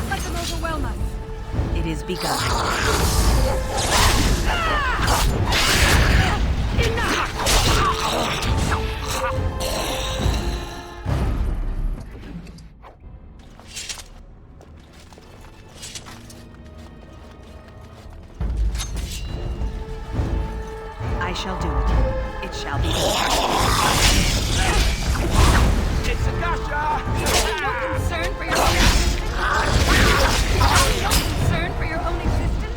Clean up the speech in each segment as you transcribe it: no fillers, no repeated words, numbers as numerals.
let them overwhelm us. It is begun. I shall do it. It shall be done. It's a gotcha! No concern for your own existence? No concern for your own existence?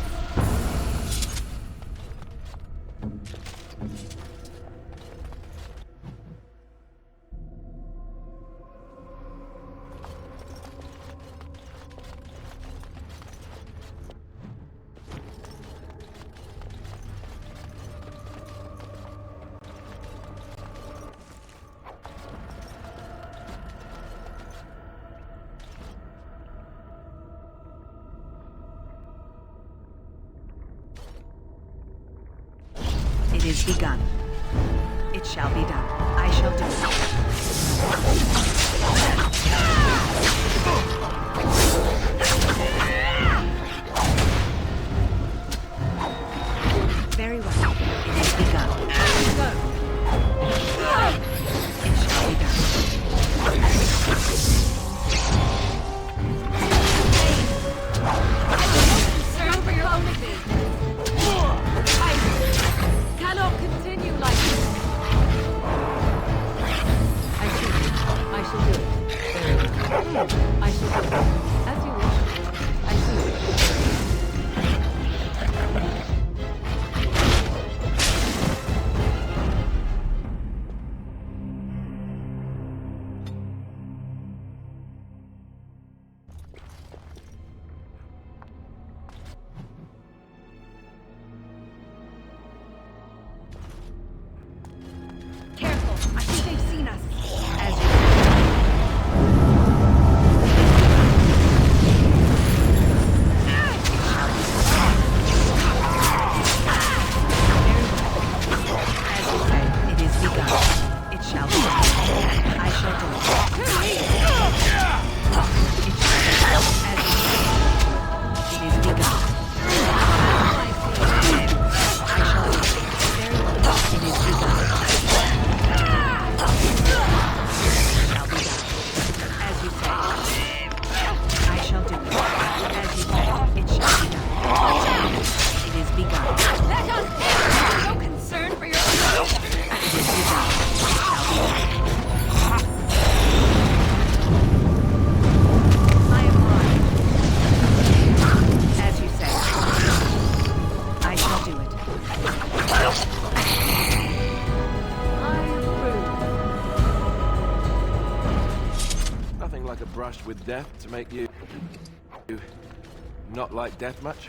It is begun. It shall be done. I shall do it. Very well. It is begun. Go. It shall be done. Concern for your own existence? Cannot continue like this. I shall do it. Very well. I shall do it. As you wish. I see. Careful. I think they've seen us. As you As you say, it is begun. It shall be done. I shall do it. It shall be done. As you say, it is begun. I shall do it. Very well. It is begun. Shall be done. As you say. I shall do it. As you say, it shall be done. It is begun. Let us in! No concern for your own existence? It is begun. It shall be done. I am right. As you say. I shall do it. I approve. Nothing like a brush with death to make you not like death much.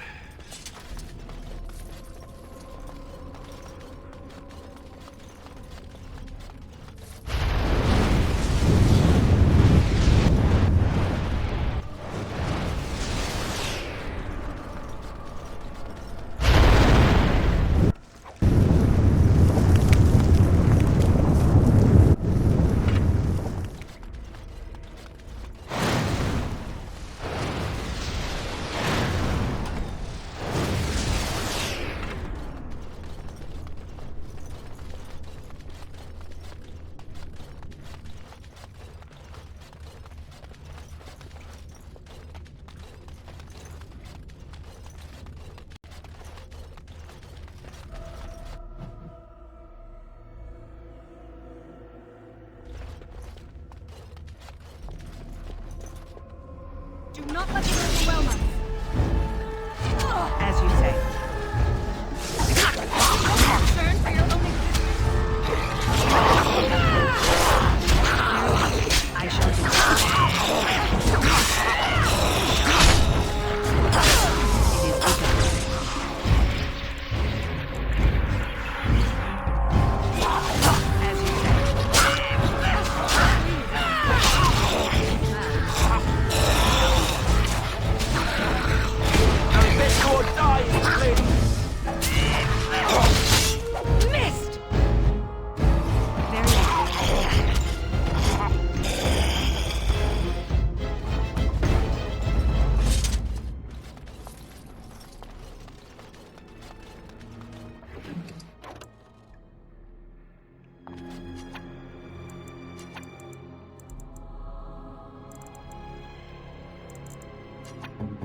Do not let them overwhelm us. As you say. No concern for your own existence? I shall do it. It is begun. As you say.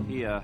Here.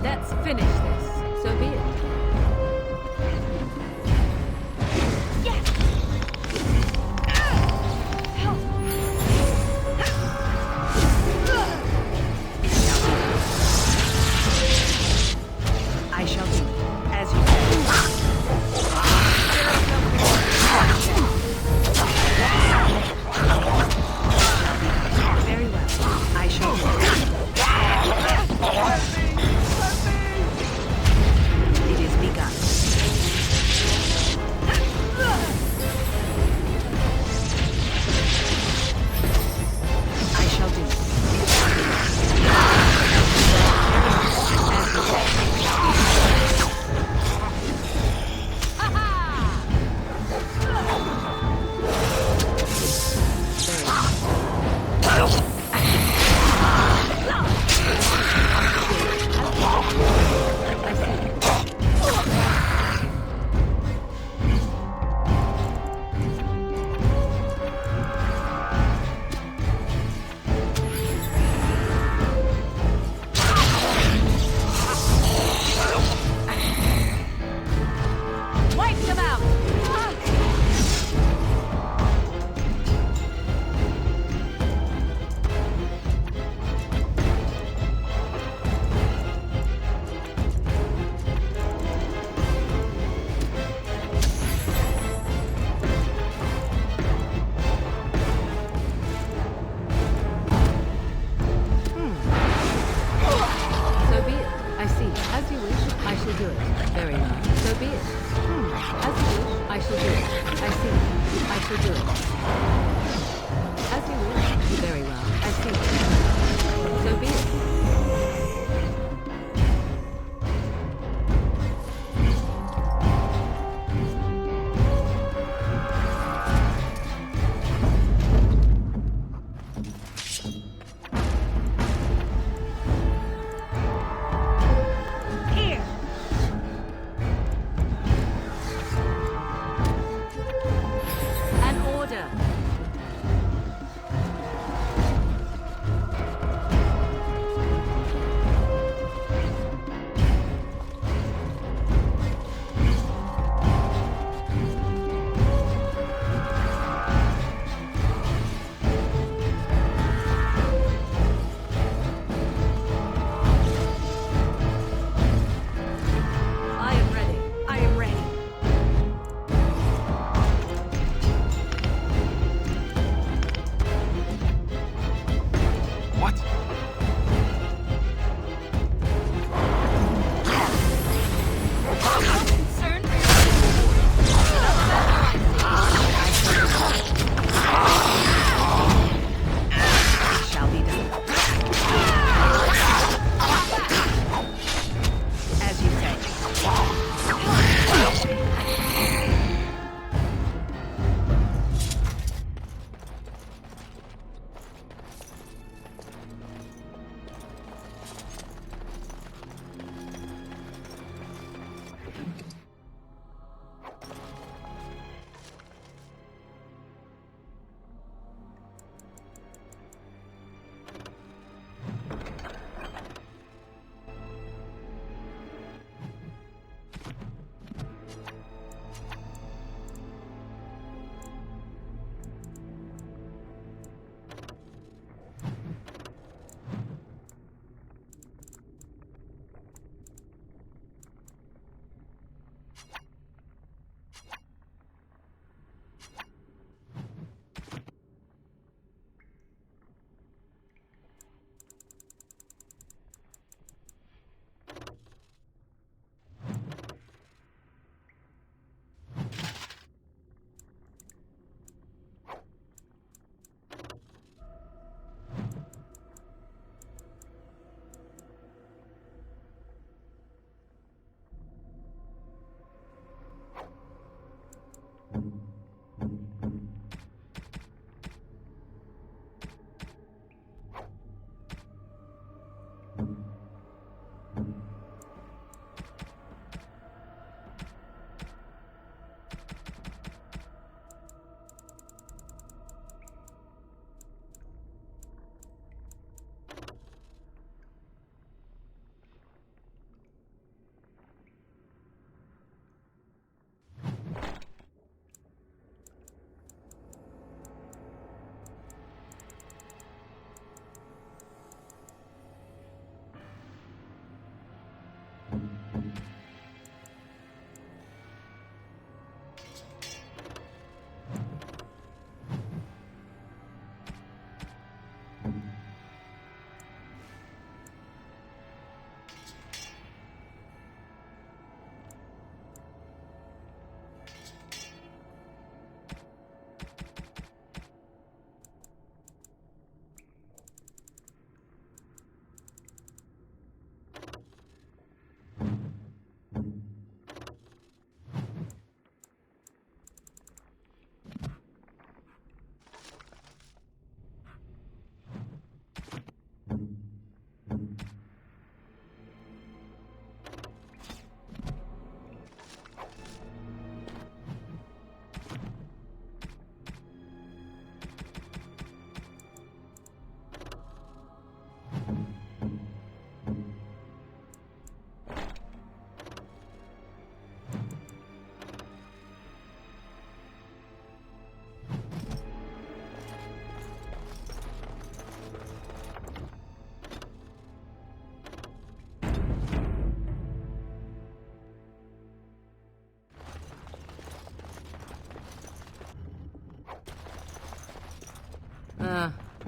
Let's finish this. So be it. I shall do as you say. Very well. I shall do. It is begun. I shall do. Wipe them out! So be it. I see. As you wish, I shall do it. Very well. So be it. As you wish, I shall do it. I see. I shall do it. As you wish. Very well. I see. So be it. Here! An order.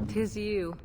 'Tis you.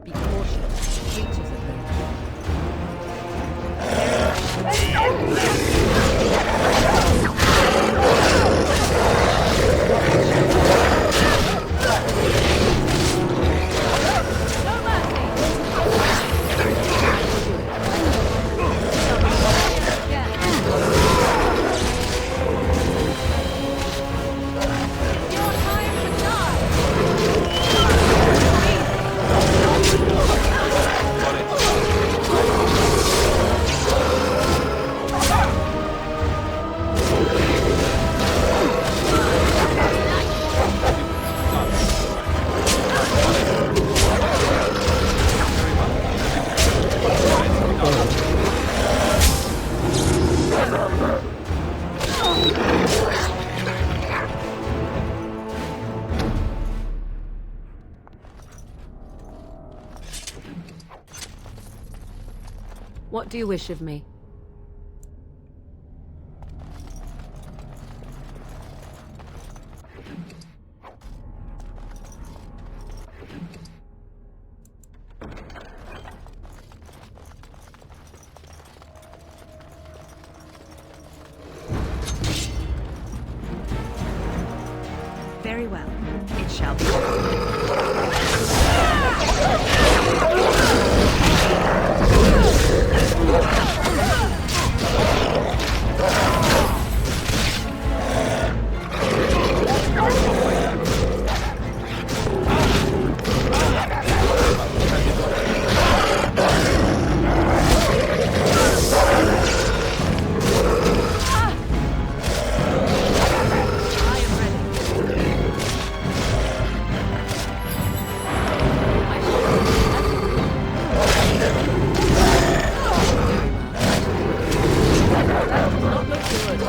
Be cautious. Creatures are there. What do you wish of me? Very well. It shall be done. I am ready. I shall do it. That does not look good.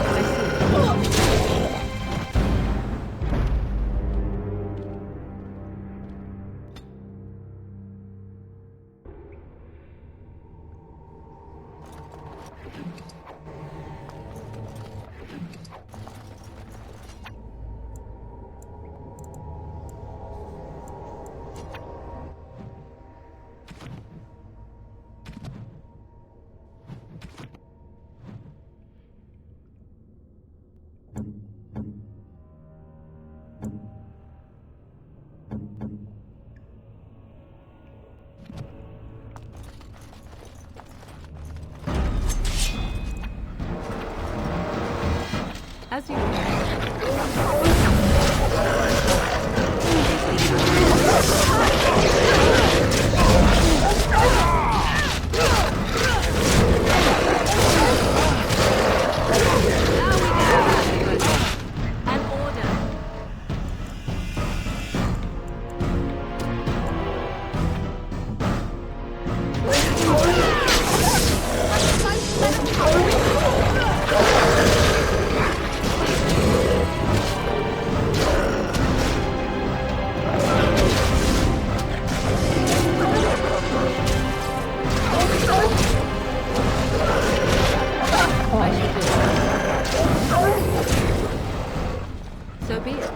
I see. As you wish. An order. I shall do it. So be it.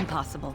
Impossible.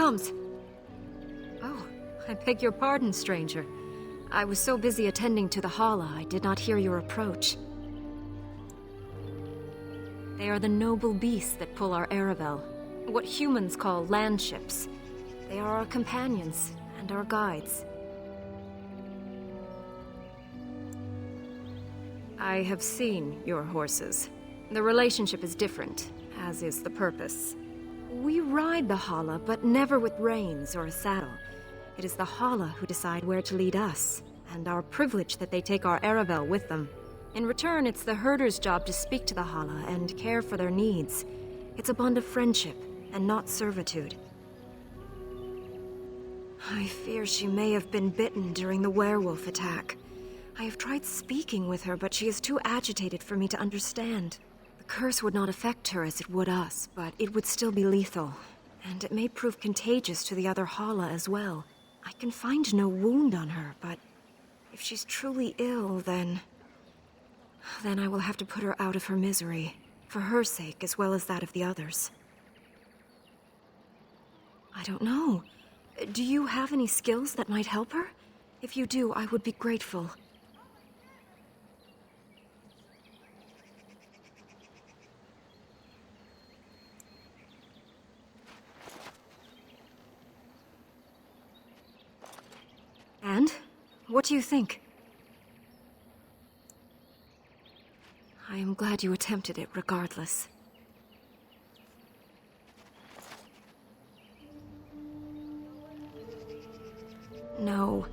comes. Oh, I beg your pardon, stranger. I was so busy attending to the Hala, I did not hear your approach. They are the noble beasts that pull our Aravel, what humans call land ships. They are our companions and our guides. I have seen your horses. The relationship is different, as is the purpose. We ride the Hala, but never with reins or a saddle. It is the Hala who decide where to lead us, and our privilege that they take our Aravel with them. In return, it's the herder's job to speak to the Hala and care for their needs. It's a bond of friendship, and not servitude. I fear she may have been bitten during the werewolf attack. I have tried speaking with her, but she is too agitated for me to understand. The curse would not affect her as it would us, but it would still be lethal. And it may prove contagious to the other Hala as well. I can find no wound on her, but if she's truly ill, then I will have to put her out of her misery, for her sake as well as that of the others. I don't know. Do you have any skills that might help her? If you do, I would be grateful. And? What do you think? I am glad you attempted it regardless. No.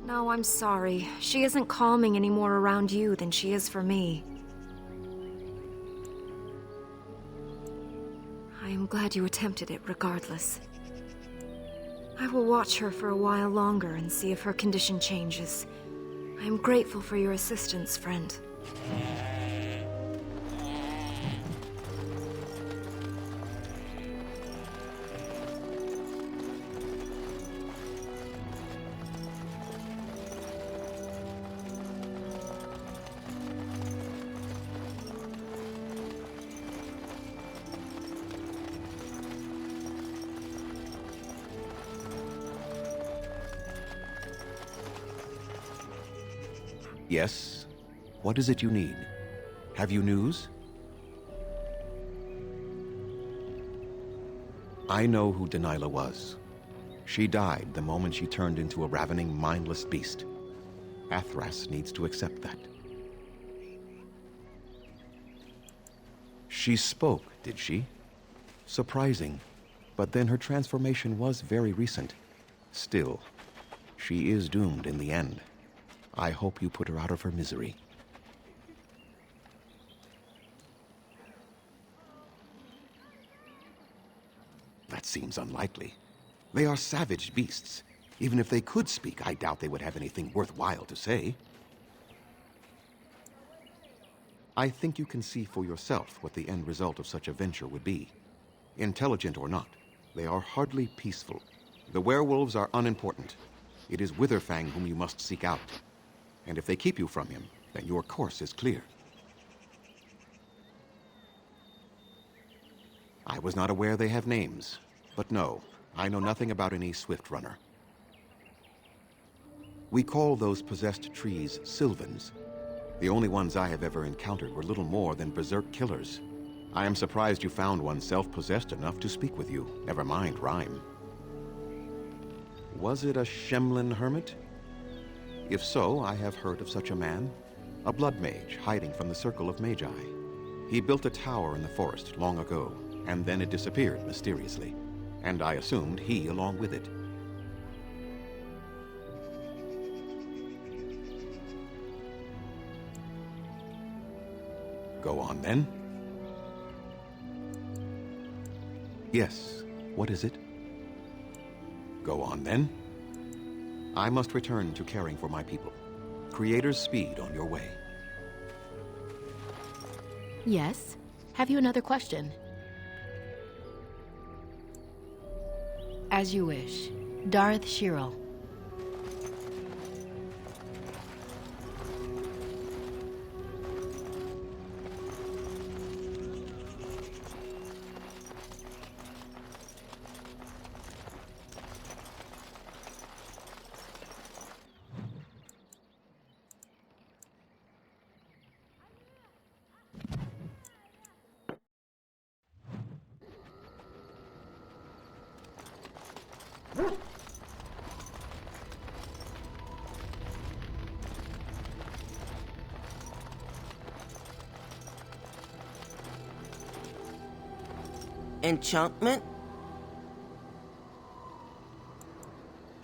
No, I'm sorry. She isn't calming any more around you than she is for me. I am glad you attempted it regardless. I will watch her for a while longer and see if her condition changes. I am grateful for your assistance, friend. Yes? What is it you need? Have you news? I know who Delilah was. She died the moment she turned into a ravening, mindless beast. Athras needs to accept that. She spoke, did she? Surprising. But then her transformation was very recent. Still, she is doomed in the end. I hope you put her out of her misery. That seems unlikely. They are savage beasts. Even if they could speak, I doubt they would have anything worthwhile to say. I think you can see for yourself what the end result of such a venture would be. Intelligent or not, they are hardly peaceful. The werewolves are unimportant. It is Witherfang whom you must seek out. And if they keep you from him, then your course is clear. I was not aware they have names, but no, I know nothing about any Swift Runner. We call those possessed trees Sylvans. The only ones I have ever encountered were little more than berserk killers. I am surprised you found one self-possessed enough to speak with you, never mind rhyme. Was it a Shemlin hermit? If so, I have heard of such a man. A blood mage hiding from the circle of magi. He built a tower in the forest long ago, and then it disappeared mysteriously. And I assumed he along with it. Go on then. Yes, what is it? Go on then. I must return to caring for my people. Creator's speed on your way. Yes? Have you another question? As you wish. Darth Shirel. Enchantment?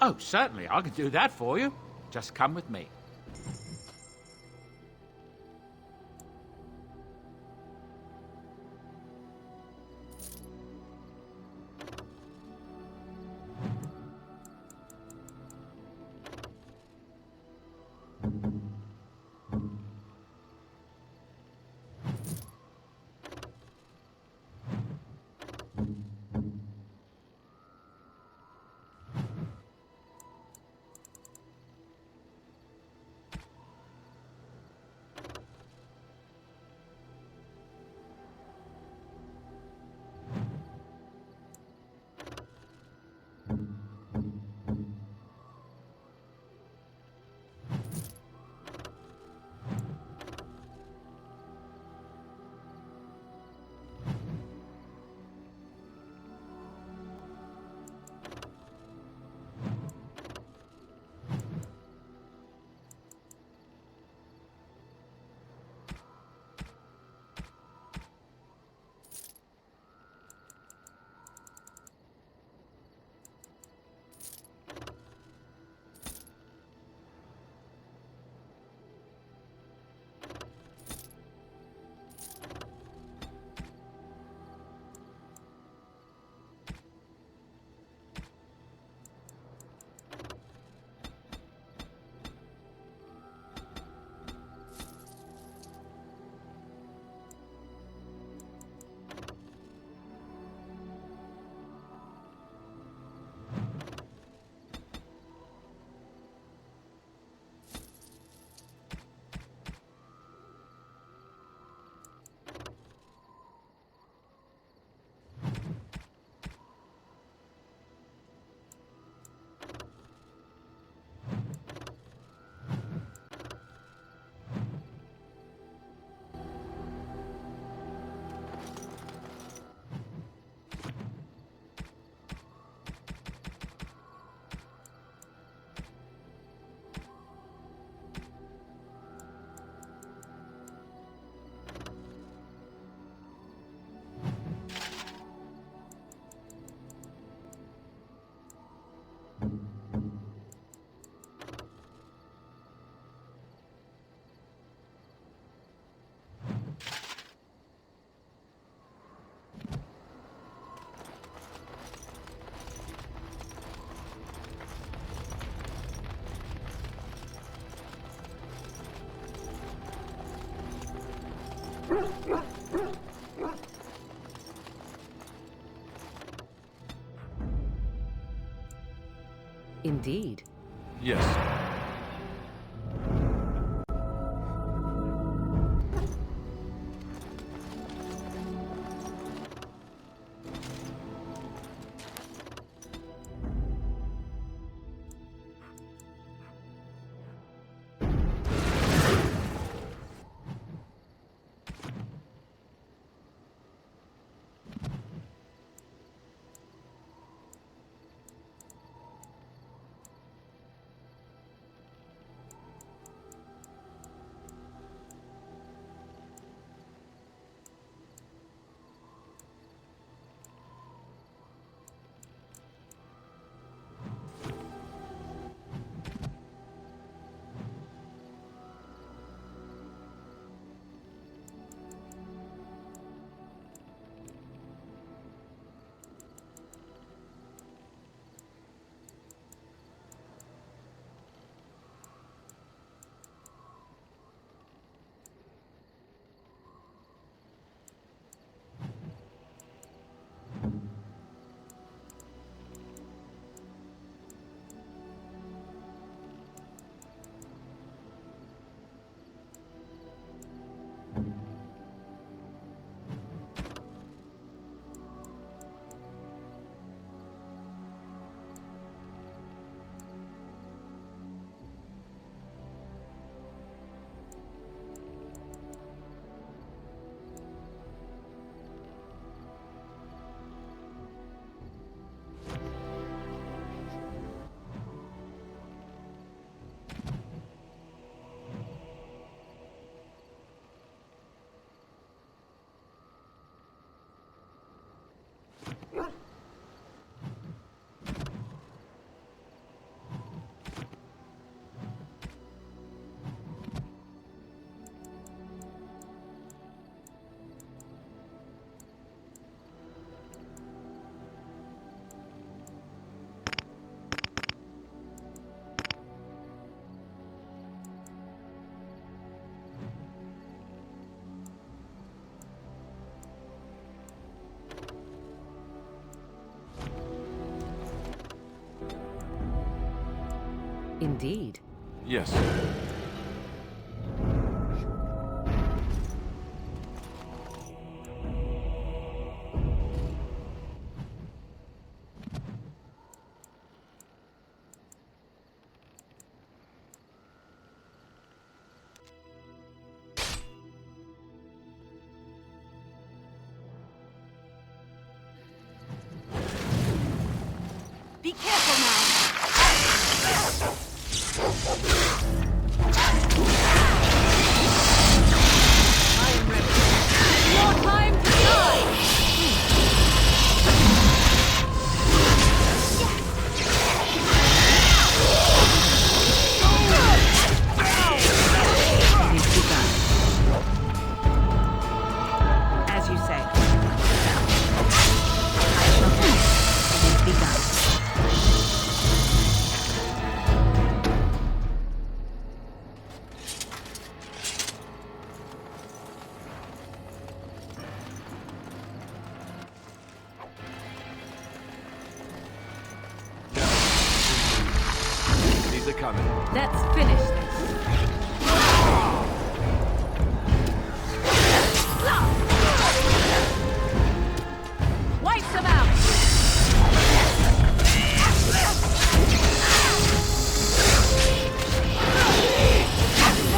Oh, certainly, I can do that for you. Just come with me. Indeed. Yes. Indeed. Yes. Be careful now. I am ready. Your time to die. It is begun. As you say. I shall do it. It is begun. These are coming. Let's finish this. Wipe them out!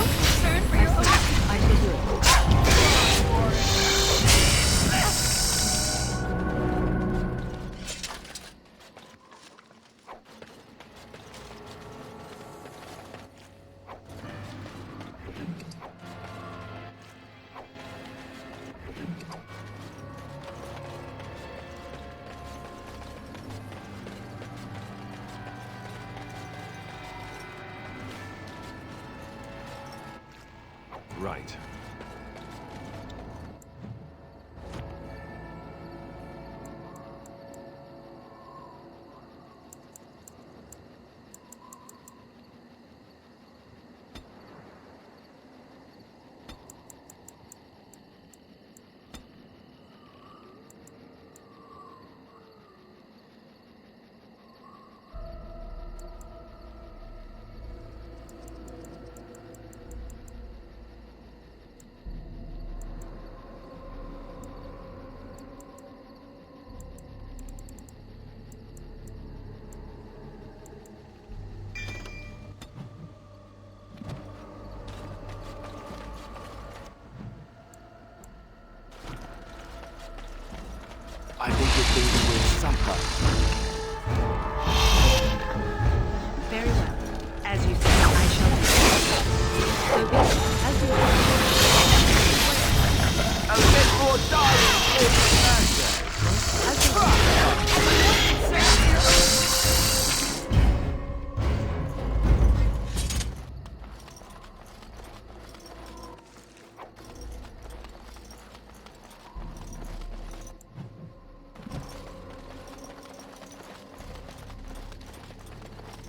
Concern for your own. I shall do it. Right. I think you're thinking with supper. Very well. As you say, I shall do it. So be it. As you wish. A bit more dying for the birthday. As you wish. Concern for your own.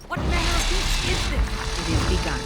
What manner of beast is this? It is begun.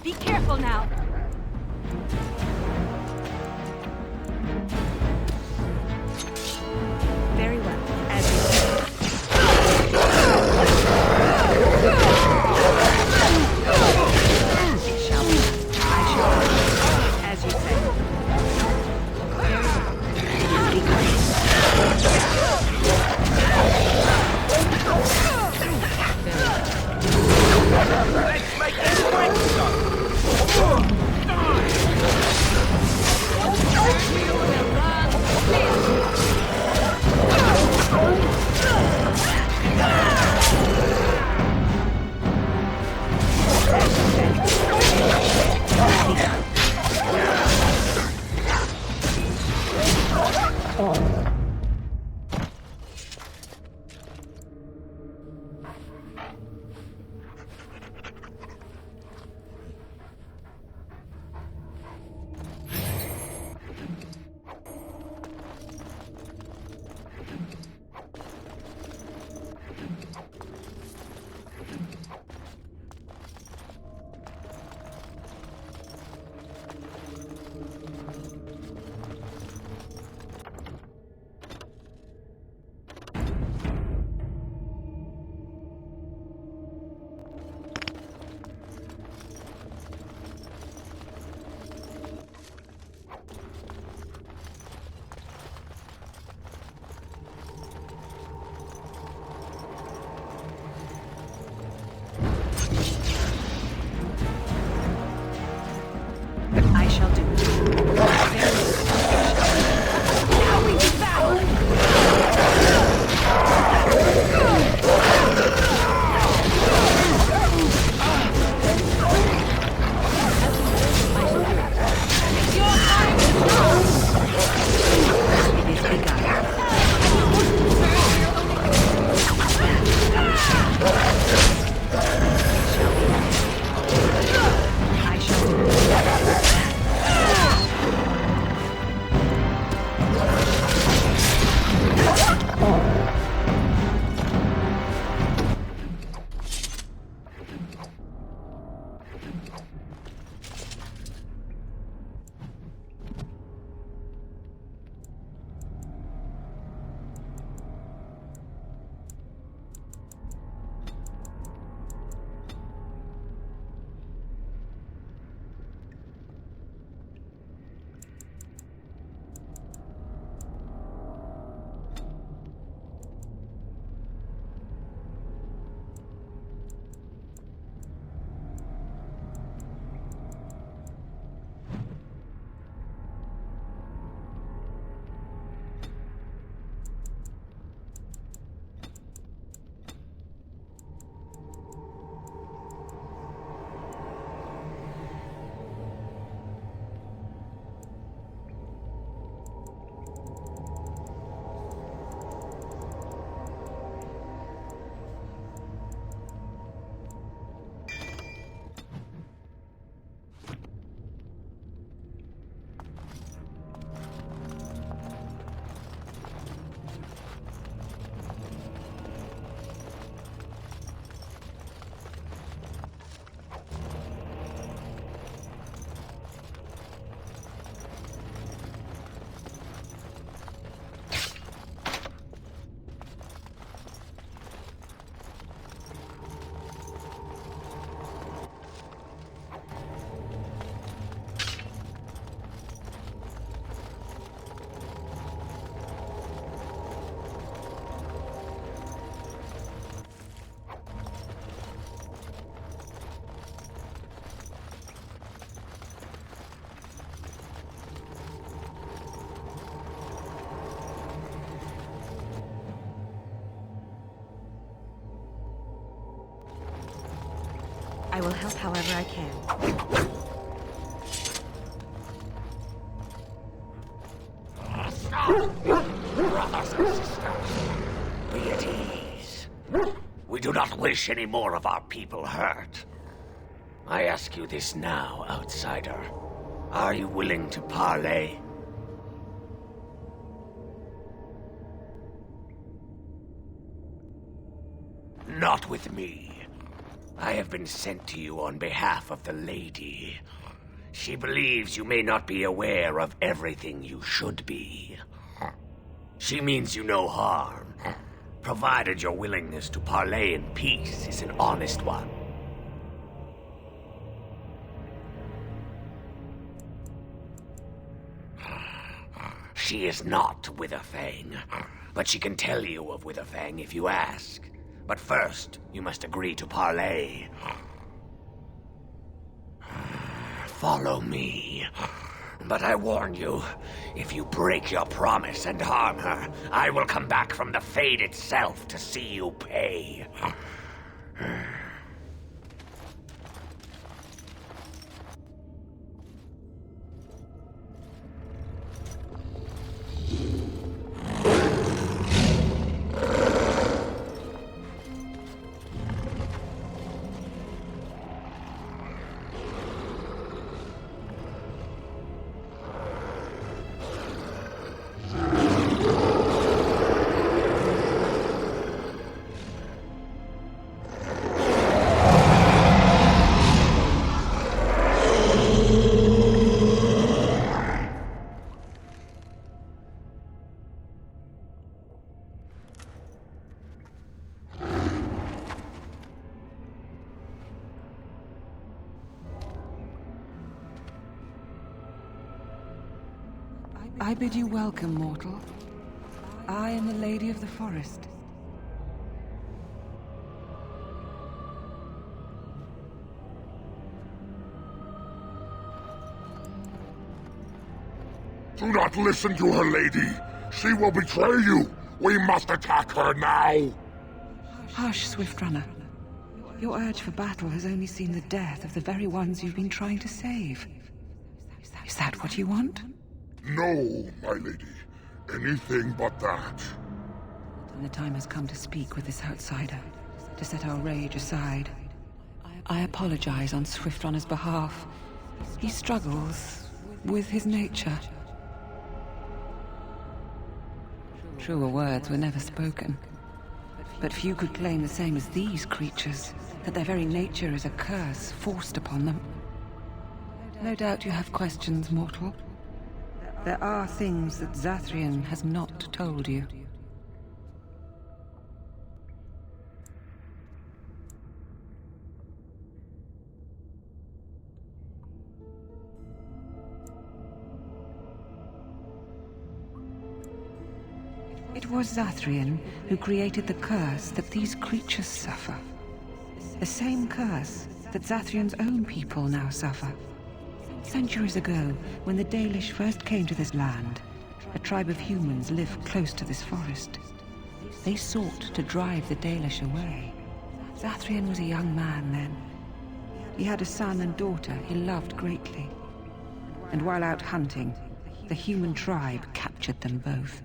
Be careful now. Very well. As you say. It shall be. I shall do as you say. Very well. It is begun. Let's make this quick, son. I shall do it. Now we do battle! It is begun. I shall do it. I will help however I can. Brothers and sisters, be at ease. We do not wish any more of our people hurt. I ask you this now, outsider. Are you willing to parley? Not with me. I have been sent to you on behalf of the Lady. She believes you may not be aware of everything you should be. She means you no harm, provided your willingness to parley in peace is an honest one. She is not Witherfang, but she can tell you of Witherfang if you ask. But first, you must agree to parley. Follow me. But I warn you, if you break your promise and harm her, I will come back from the Fade itself to see you pay. I bid you welcome, mortal. I am the Lady of the Forest. Do not listen to her, lady. She will betray you. We must attack her now. Hush, Swiftrunner. Your urge for battle has only seen the death of the very ones you've been trying to save. Is that what you want? No, my lady. Anything but that. And the time has come to speak with this outsider, to set our rage aside. I apologize on Swiftrunner's behalf. He struggles with his nature. Truer words were never spoken. But few could claim the same as these creatures, that their very nature is a curse forced upon them. No doubt you have questions, mortal. There are things that Zathrian has not told you. It was Zathrian who created the curse that these creatures suffer. The same curse that Zathrian's own people now suffer. Centuries ago, when the Dalish first came to this land, a tribe of humans lived close to this forest. They sought to drive the Dalish away. Zathrian was a young man then. He had a son and daughter he loved greatly. And while out hunting, the human tribe captured them both.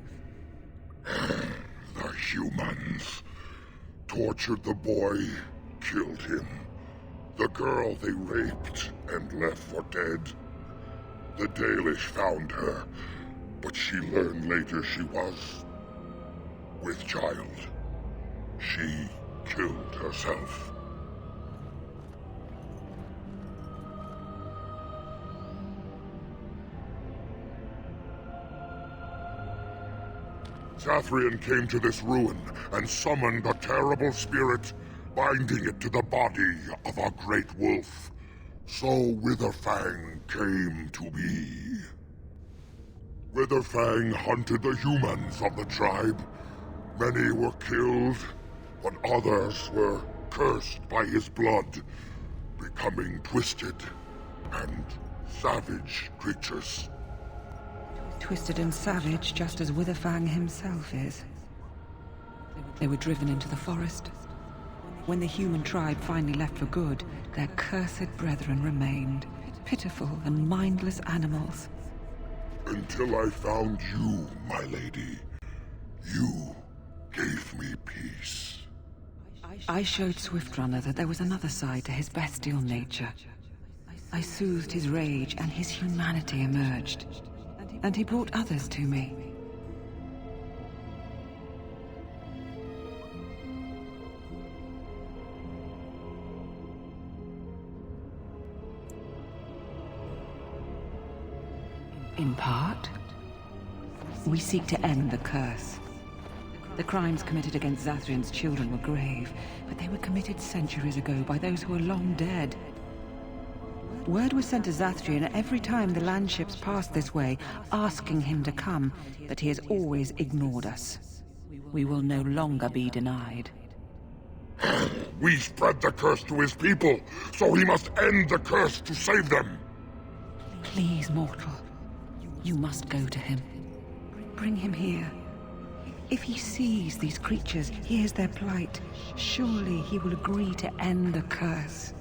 The humans tortured the boy, killed him. The girl they raped and left for dead. The Dalish found her, but she learned later she was with child. She killed herself. Zathrian came to this ruin and summoned a terrible spirit, binding it to the body of a great wolf. So Witherfang came to be. Witherfang hunted the humans of the tribe. Many were killed, but others were cursed by his blood, becoming twisted and savage creatures. Twisted and savage, just as Witherfang himself is. They were driven into the forest. When the human tribe finally left for good, their cursed brethren remained, pitiful and mindless animals. Until I found you, my lady. You gave me peace. I showed Swiftrunner that there was another side to his bestial nature. I soothed his rage and his humanity emerged. And he brought others to me. In part, we seek to end the curse. The crimes committed against Zathrian's children were grave, but they were committed centuries ago by those who are long dead. Word was sent to Zathrian every time the landships passed this way, asking him to come, but he has always ignored us. We will no longer be denied. We spread the curse to his people, so he must end the curse to save them. Please, mortal. You must go to him. Bring him here. If he sees these creatures, hears their plight, surely he will agree to end the curse.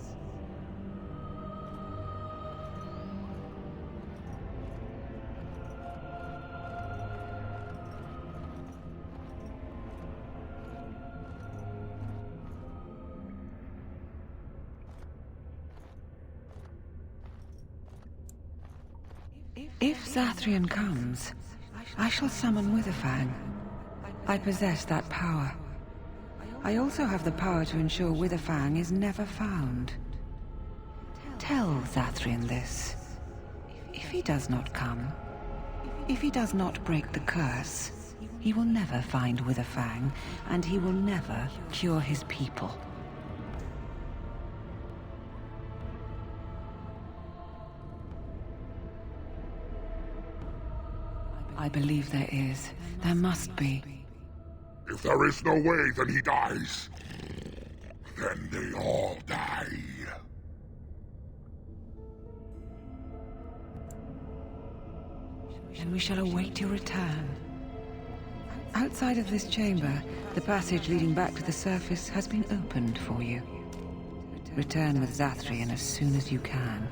If Zathrian comes, I shall summon Witherfang. I possess that power. I also have the power to ensure Witherfang is never found. Tell Zathrian this. If he does not come, if he does not break the curse, he will never find Witherfang, and he will never cure his people. I believe there is. There must be. If there is no way, then he dies. Then they all die. And we shall await your return. Outside of this chamber, the passage leading back to the surface has been opened for you. Return with Zathrian as soon as you can.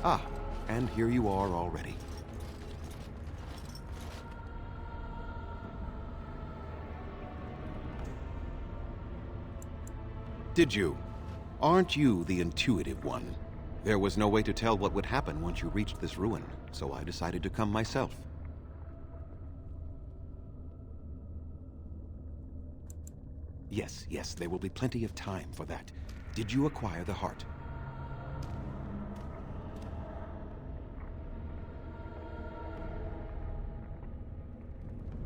Ah, and here you are already. Did you? Aren't you the intuitive one? There was no way to tell what would happen once you reached this ruin, so I decided to come myself. Yes, there will be plenty of time for that. Did you acquire the heart?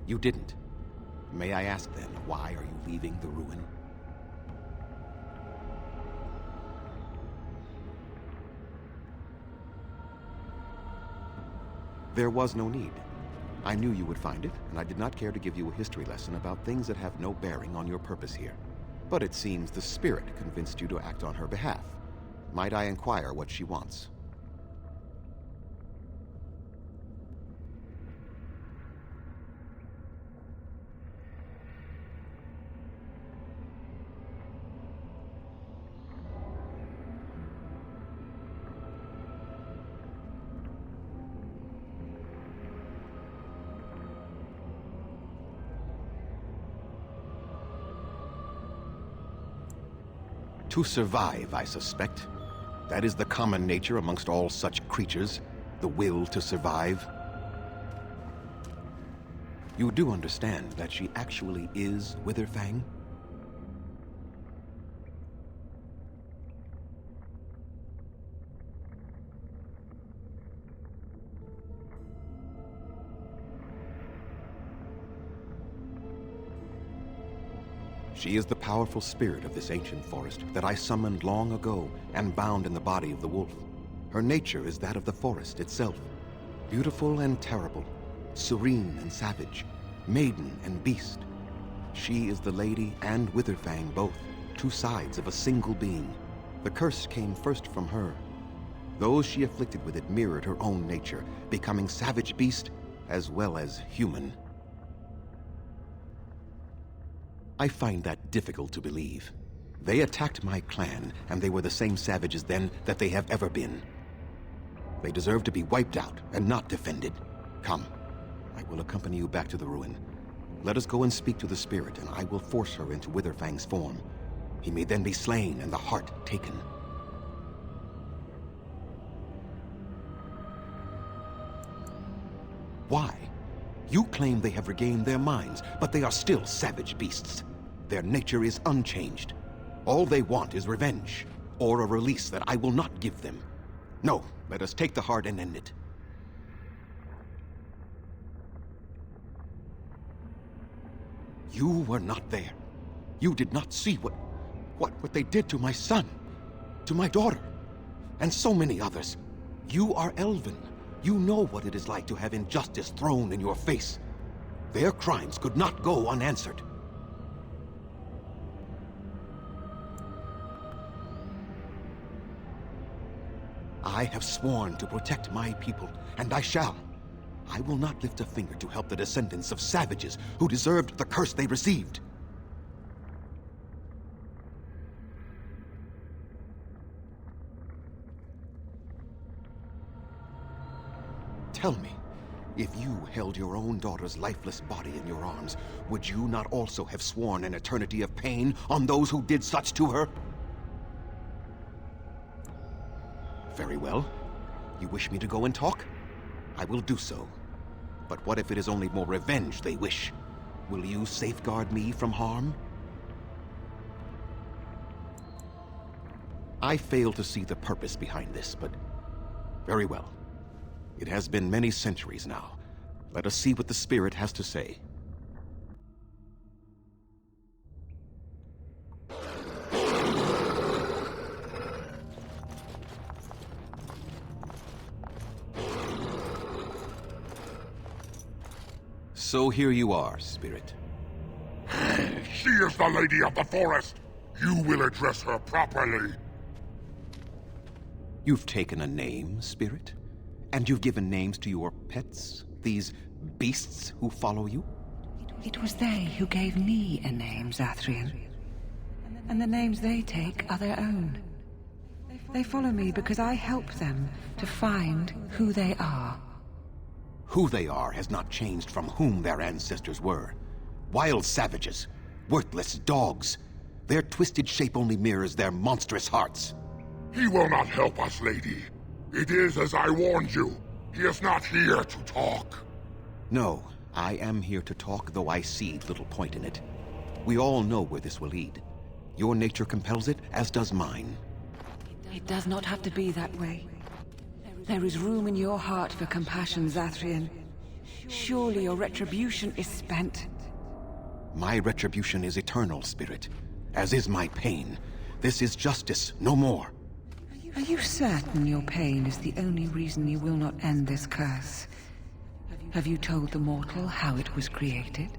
You didn't. May I ask then, why are you leaving the ruin? There was no need. I knew you would find it, and I did not care to give you a history lesson about things that have no bearing on your purpose here. But it seems the spirit convinced you to act on her behalf. Might I inquire what she wants? To survive, I suspect. That is the common nature amongst all such creatures, the will to survive. You do understand that she actually is Witherfang? She is the powerful spirit of this ancient forest that I summoned long ago and bound in the body of the wolf. Her nature is that of the forest itself. Beautiful and terrible, serene and savage, maiden and beast. She is the lady and Witherfang both, two sides of a single being. The curse came first from her. Those she afflicted with it mirrored her own nature, becoming savage beast as well as human. I find that difficult to believe. They attacked my clan, and they were the same savages then that they have ever been. They deserve to be wiped out and not defended. Come, I will accompany you back to the ruin. Let us go and speak to the spirit, and I will force her into Witherfang's form. He may then be slain and the heart taken. Why? You claim they have regained their minds, but they are still savage beasts. Their nature is unchanged. All they want is revenge, or a release that I will not give them. No, let us take the heart and end it. You were not there. You did not see what they did to my son, to my daughter, and so many others. You are Elven. You know what it is like to have injustice thrown in your face. Their crimes could not go unanswered. I have sworn to protect my people, and I shall. I will not lift a finger to help the descendants of savages who deserved the curse they received. Tell me, if you held your own daughter's lifeless body in your arms, would you not also have sworn an eternity of pain on those who did such to her? Very well. You wish me to go and talk? I will do so. But what if it is only more revenge they wish? Will you safeguard me from harm? I fail to see the purpose behind this, but very well. It has been many centuries now. Let us see what the spirit has to say. So here you are, spirit. She is the lady of the forest. You will address her properly. You've taken a name, spirit? And you've given names to your pets? These beasts who follow you? It was they who gave me a name, Zathrian. And the names they take are their own. They follow me because I help them to find who they are. Who they are has not changed from whom their ancestors were. Wild savages, worthless dogs. Their twisted shape only mirrors their monstrous hearts. He will not help us, lady. It is as I warned you. He is not here to talk. No, I am here to talk, though I see little point in it. We all know where this will lead. Your nature compels it, as does mine. It does not have to be that way. There is room in your heart for compassion, Zathrian. Surely your retribution is spent. My retribution is eternal, spirit, as is my pain. This is justice, no more. Are you certain your pain is the only reason you will not end this curse? Have you told the mortal how it was created?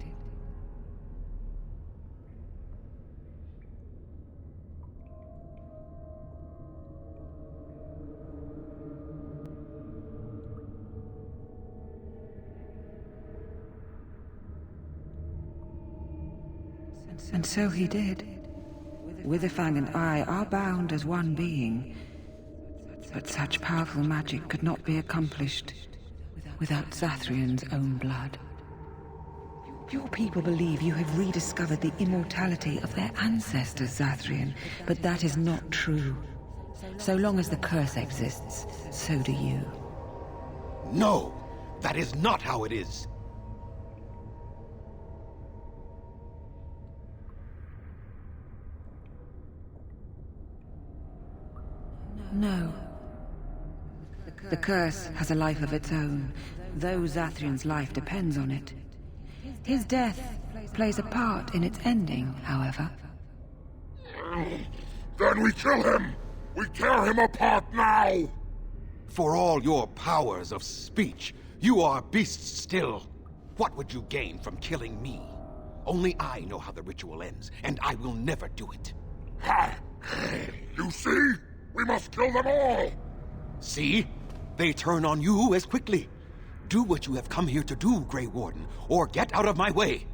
And so he did. Witherfang and I are bound as one being. But such powerful magic could not be accomplished without Zathrian's own blood. Your people believe you have rediscovered the immortality of their ancestors, Zathrian, but that is not true. So long as the curse exists, so do you. No! That is not how it is! No. The curse has a life of its own, though Zathrian's life depends on it. His death plays a part in its ending, however. Then we kill him! We tear him apart now! For all your powers of speech, you are beasts still. What would you gain from killing me? Only I know how the ritual ends, and I will never do it. You see? We must kill them all! See? They turn on you as quickly. Do what you have come here to do, Grey Warden, or get out of my way.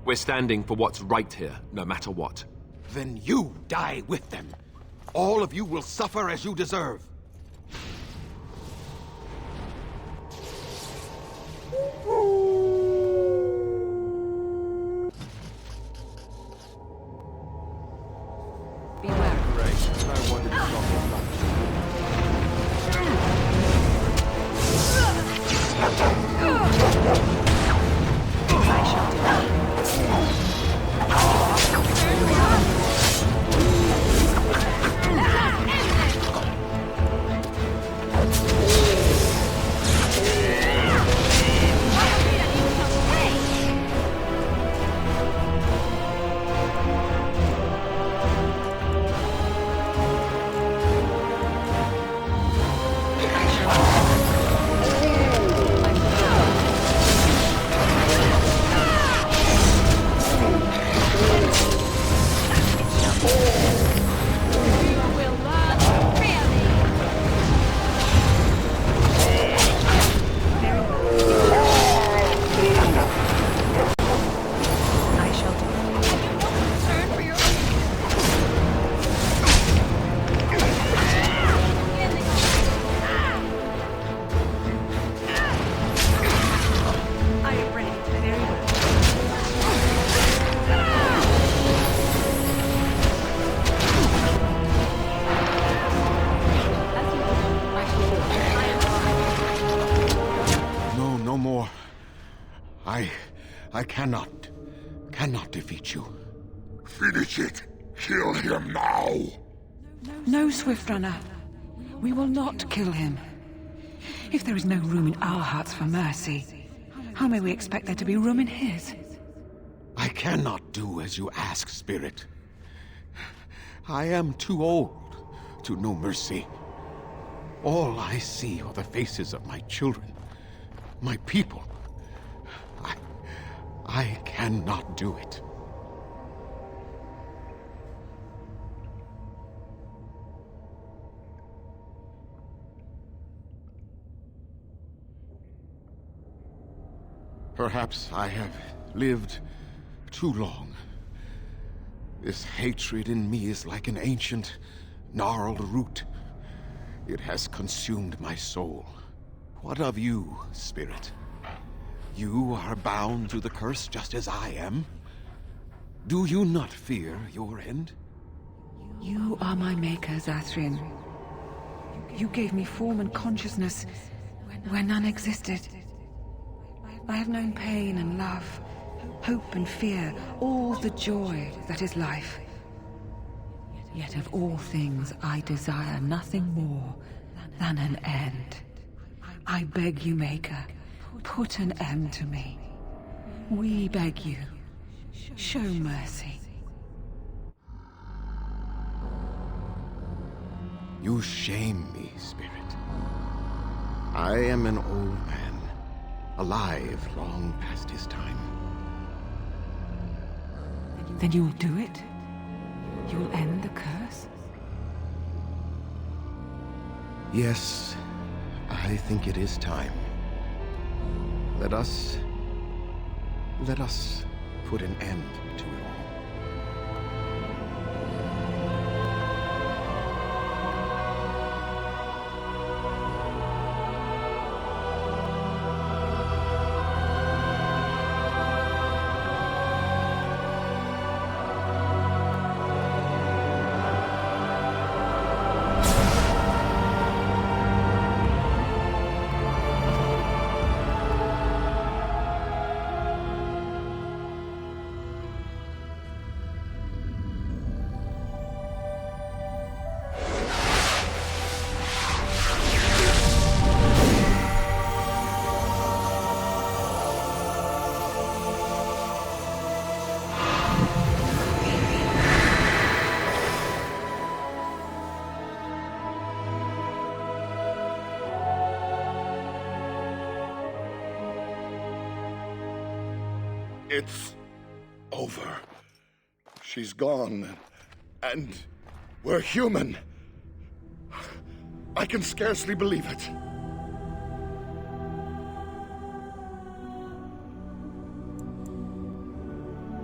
We're standing for what's right here, no matter what. Then you die with them. All of you will suffer as you deserve. Beware. Great. No wonder it's not that much. I shall do it. I cannot defeat you. Finish it! Kill him now! No, Swift Runner. We will not kill him. If there is no room in our hearts for mercy, how may we expect there to be room in his? I cannot do as you ask, Spirit. I am too old to know mercy. All I see are the faces of my children, my people. I cannot do it. Perhaps I have lived too long. This hatred in me is like an ancient, gnarled root. It has consumed my soul. What of you, Spirit? You are bound to the curse just as I am. Do you not fear your end? You are my maker, Zathrin. You gave me form and consciousness where none existed. I have known pain and love, hope and fear, all the joy that is life. Yet of all things I desire nothing more than an end. I beg you, Maker, put an end to me. We beg you, show mercy. You shame me, Spirit. I am an old man, alive long past his time. Then you will do it? You will end the curse? Yes, I think it is time. Let us put an end to it all. It's over. She's gone, and we're human. I can scarcely believe it.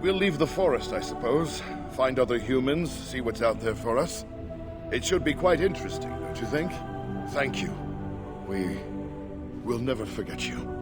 We'll leave the forest, I suppose. Find other humans, see what's out there for us. It should be quite interesting, don't you think? Thank you. We'll never forget you.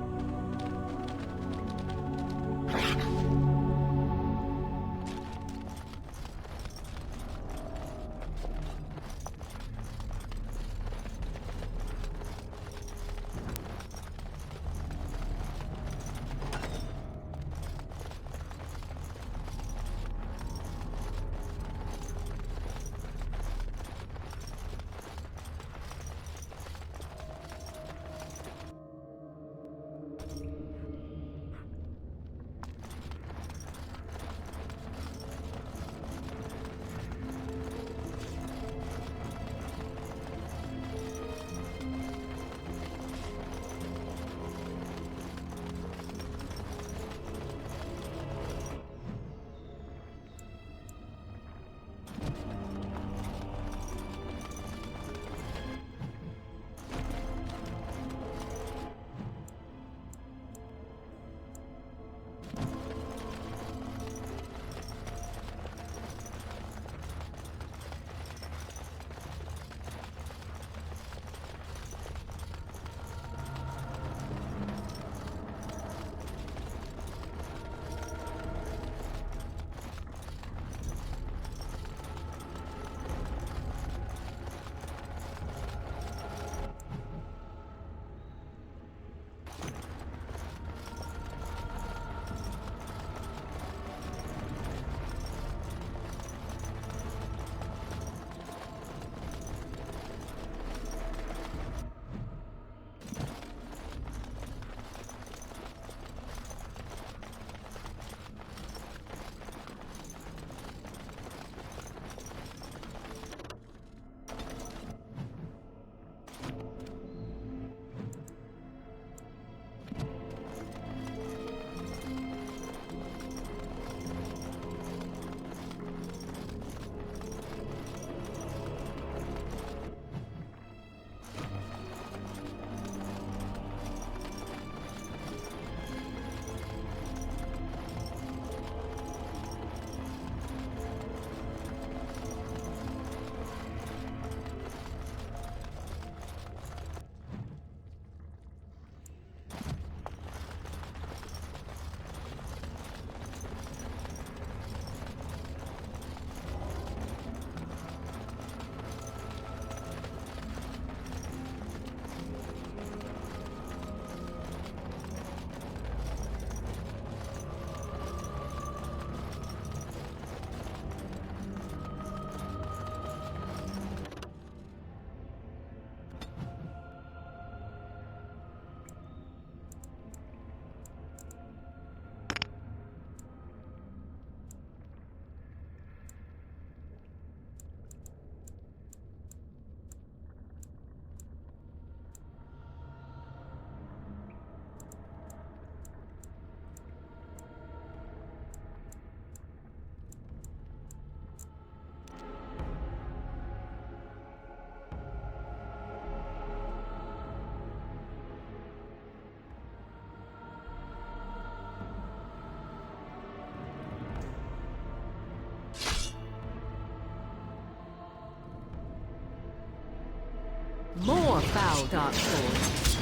More foul dark swords.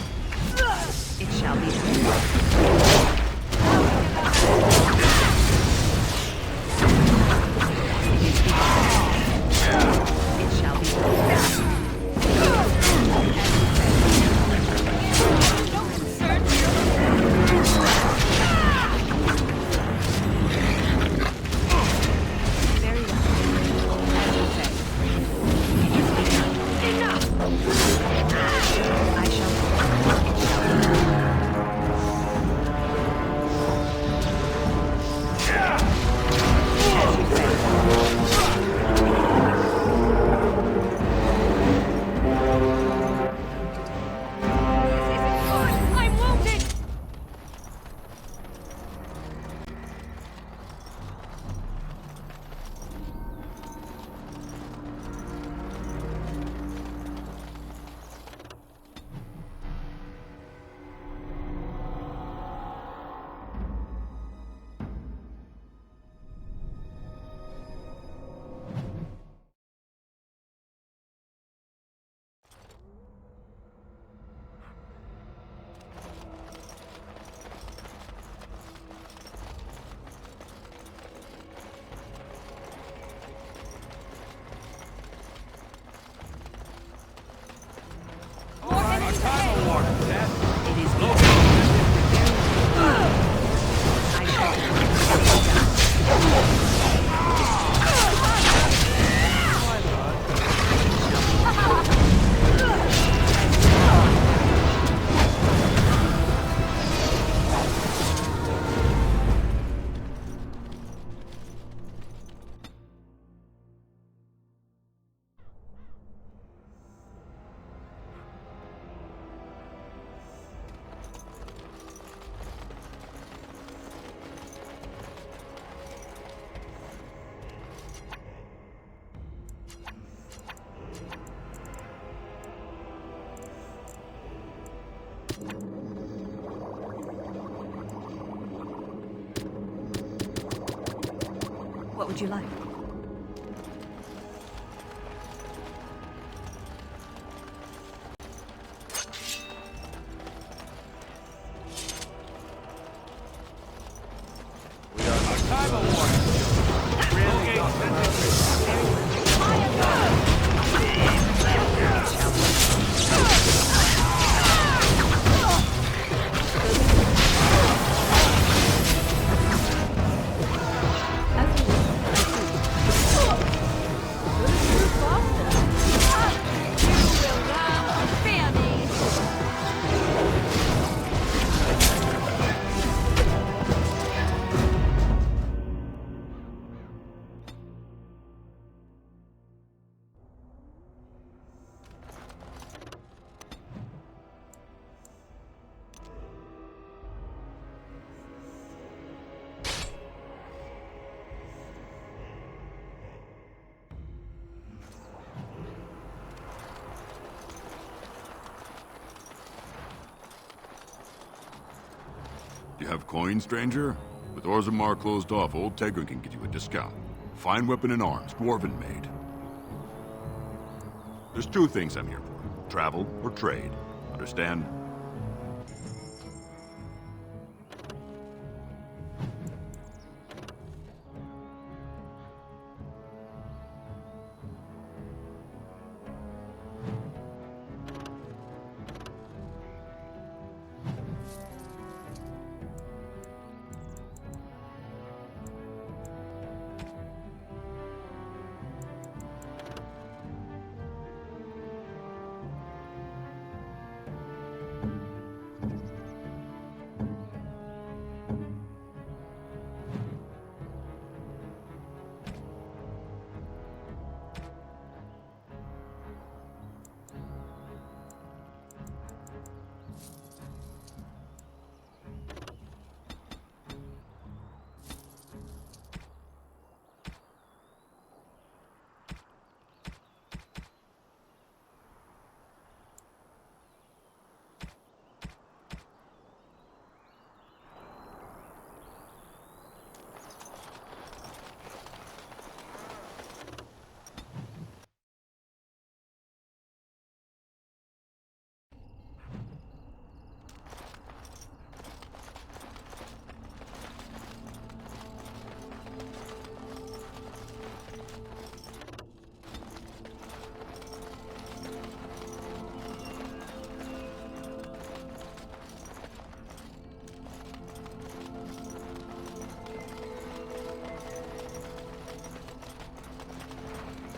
It shall be done. It shall be done. Very well. As you say. Enough! I shall. It shall be done. What would you like? You have coin, stranger? With Orzammar closed off, old Tegrin can get you a discount. Fine weapon and arms, dwarven made. There's two things I'm here for. Travel or trade. Understand?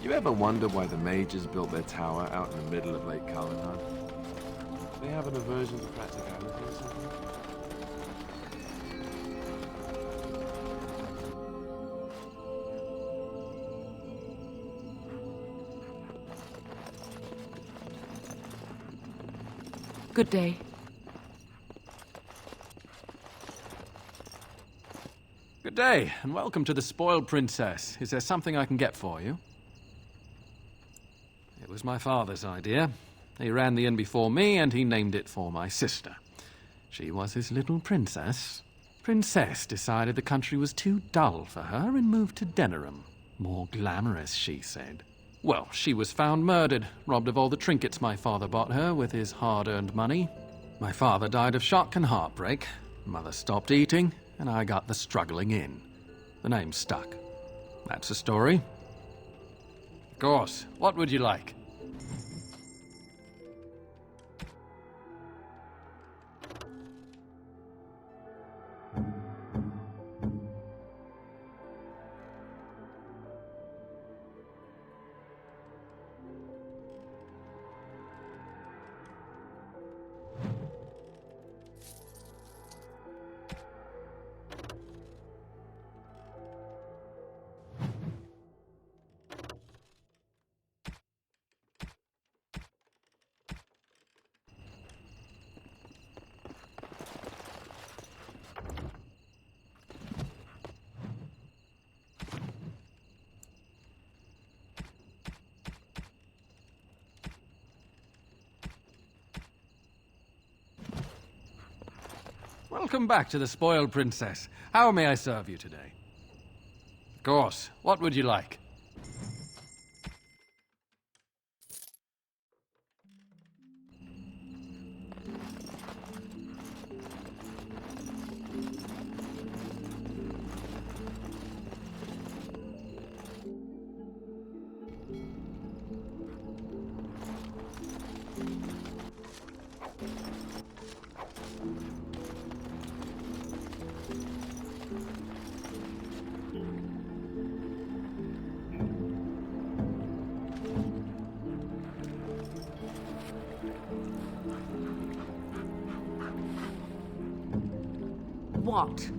You ever wonder why the mages built their tower out in the middle of Lake Kalanhan? They have an aversion to practicality or something? Good day. Good day, and welcome to the Spoiled Princess. Is there something I can get for you? It was my father's idea. He ran the inn before me, and he named it for my sister. She was his little princess. Princess decided the country was too dull for her and moved to Denerim. More glamorous, she said. Well, she was found murdered, robbed of all the trinkets my father bought her with his hard-earned money. My father died of shock and heartbreak. Mother stopped eating, and I got the struggling inn. The name stuck. That's the story. Of course. What would you like? Welcome back to the Spoiled Princess. How may I serve you today? Of course. What would you like? What?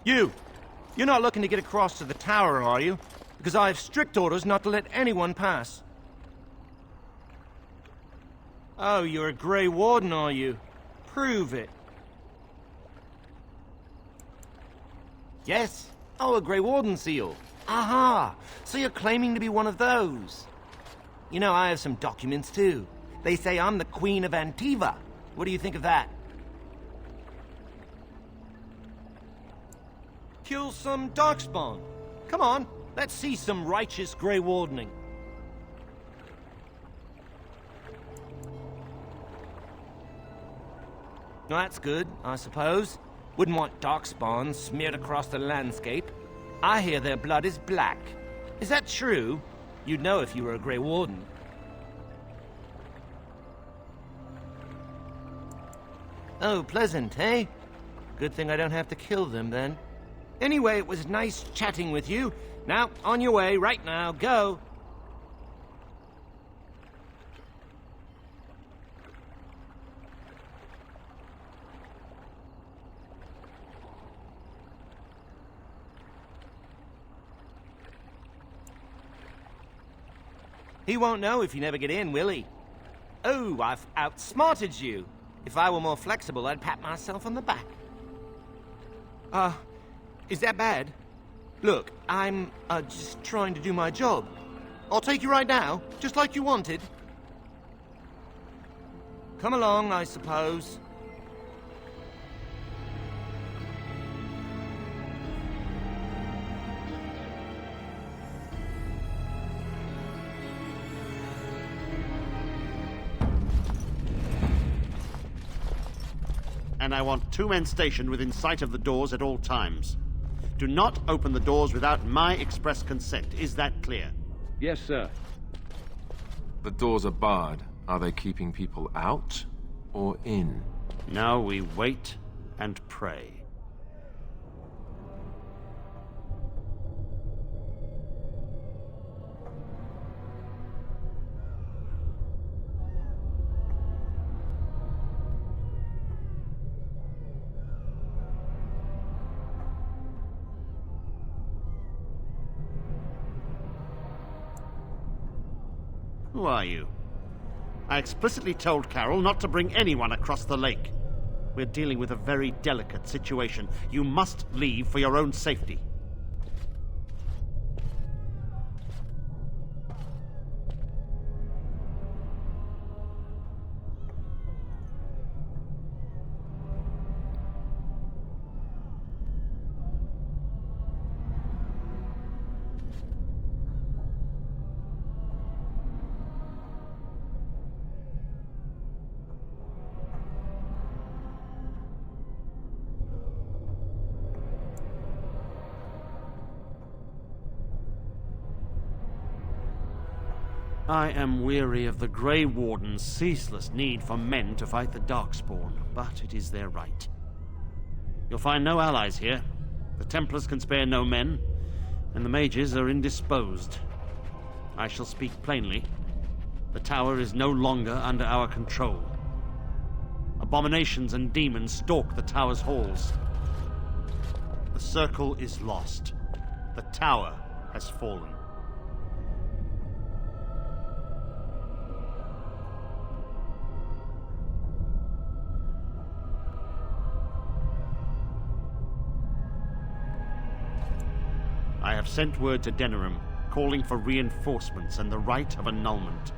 You're not looking to get across to the tower, are you? Because I have strict orders not to let anyone pass. Oh, you're a Grey Warden, are you? Prove it. Yes. Oh, a Grey Warden seal. Aha! So you're claiming to be one of those. You know, I have some documents, too. They say I'm the Queen of Antiva. What do you think of that? Kill some Darkspawn. Come on, let's see some righteous Grey Wardening. Well, that's good, I suppose. Wouldn't want Darkspawn smeared across the landscape. I hear their blood is black. Is that true? You'd know if you were a Grey Warden. Oh, pleasant, eh? Good thing I don't have to kill them, then. Anyway, it was nice chatting with you. Now, on your way, right now, go! He won't know if you never get in, will he? Oh, I've outsmarted you. If I were more flexible, I'd pat myself on the back. Is that bad? Look, I'm, just trying to do my job. I'll take you right now, just like you wanted. Come along, I suppose. And I want 2 men stationed within sight of the doors at all times. Do not open the doors without my express consent. Is that clear? Yes, sir. The doors are barred. Are they keeping people out or in? Now we wait and pray. Who are you? I explicitly told Carol not to bring anyone across the lake. We're dealing with a very delicate situation. You must leave for your own safety. I am weary of the Grey Warden's ceaseless need for men to fight the Darkspawn, but it is their right. You'll find no allies here. The Templars can spare no men, and the mages are indisposed. I shall speak plainly. The tower is no longer under our control. Abominations and demons stalk the tower's halls. The circle is lost. The tower has fallen. I have sent word to Denerim, calling for reinforcements and the rite of annulment.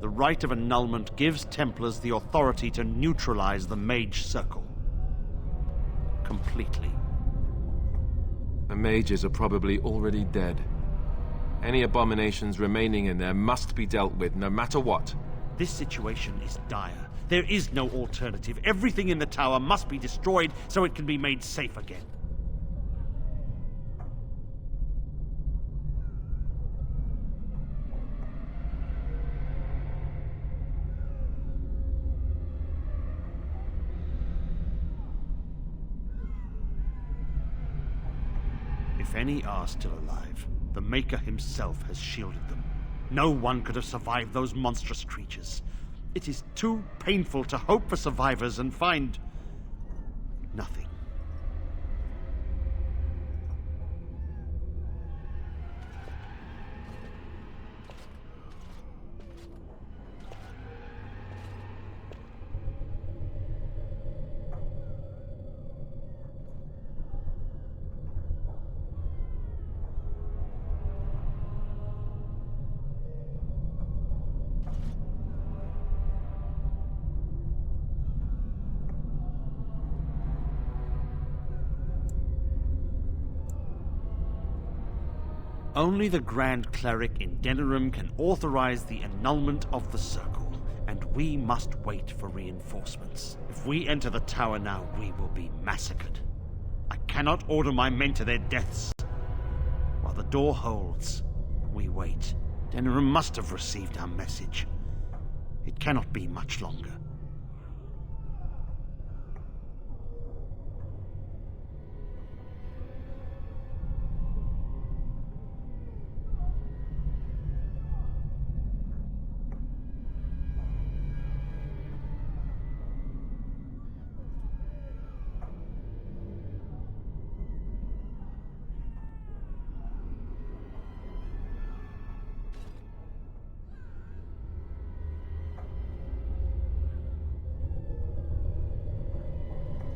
The rite of annulment gives Templars the authority to neutralize the Mage Circle. Completely. The mages are probably already dead. Any abominations remaining in there must be dealt with, no matter what. This situation is dire. There is no alternative. Everything in the tower must be destroyed so it can be made safe again. If any are still alive, the Maker himself has shielded them. No one could have survived those monstrous creatures. It is too painful to hope for survivors and find nothing. Only the Grand Cleric in Denerim can authorize the annulment of the Circle, and we must wait for reinforcements. If we enter the tower now, we will be massacred. I cannot order my men to their deaths. While the door holds, we wait. Denerim must have received our message. It cannot be much longer.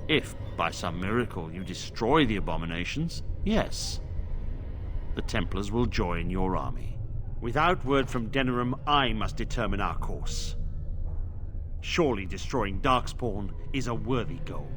If, by some miracle, you destroy the abominations, yes, the Templars will join your army. Without word from Denerim, I must determine our course. Surely destroying Darkspawn is a worthy goal.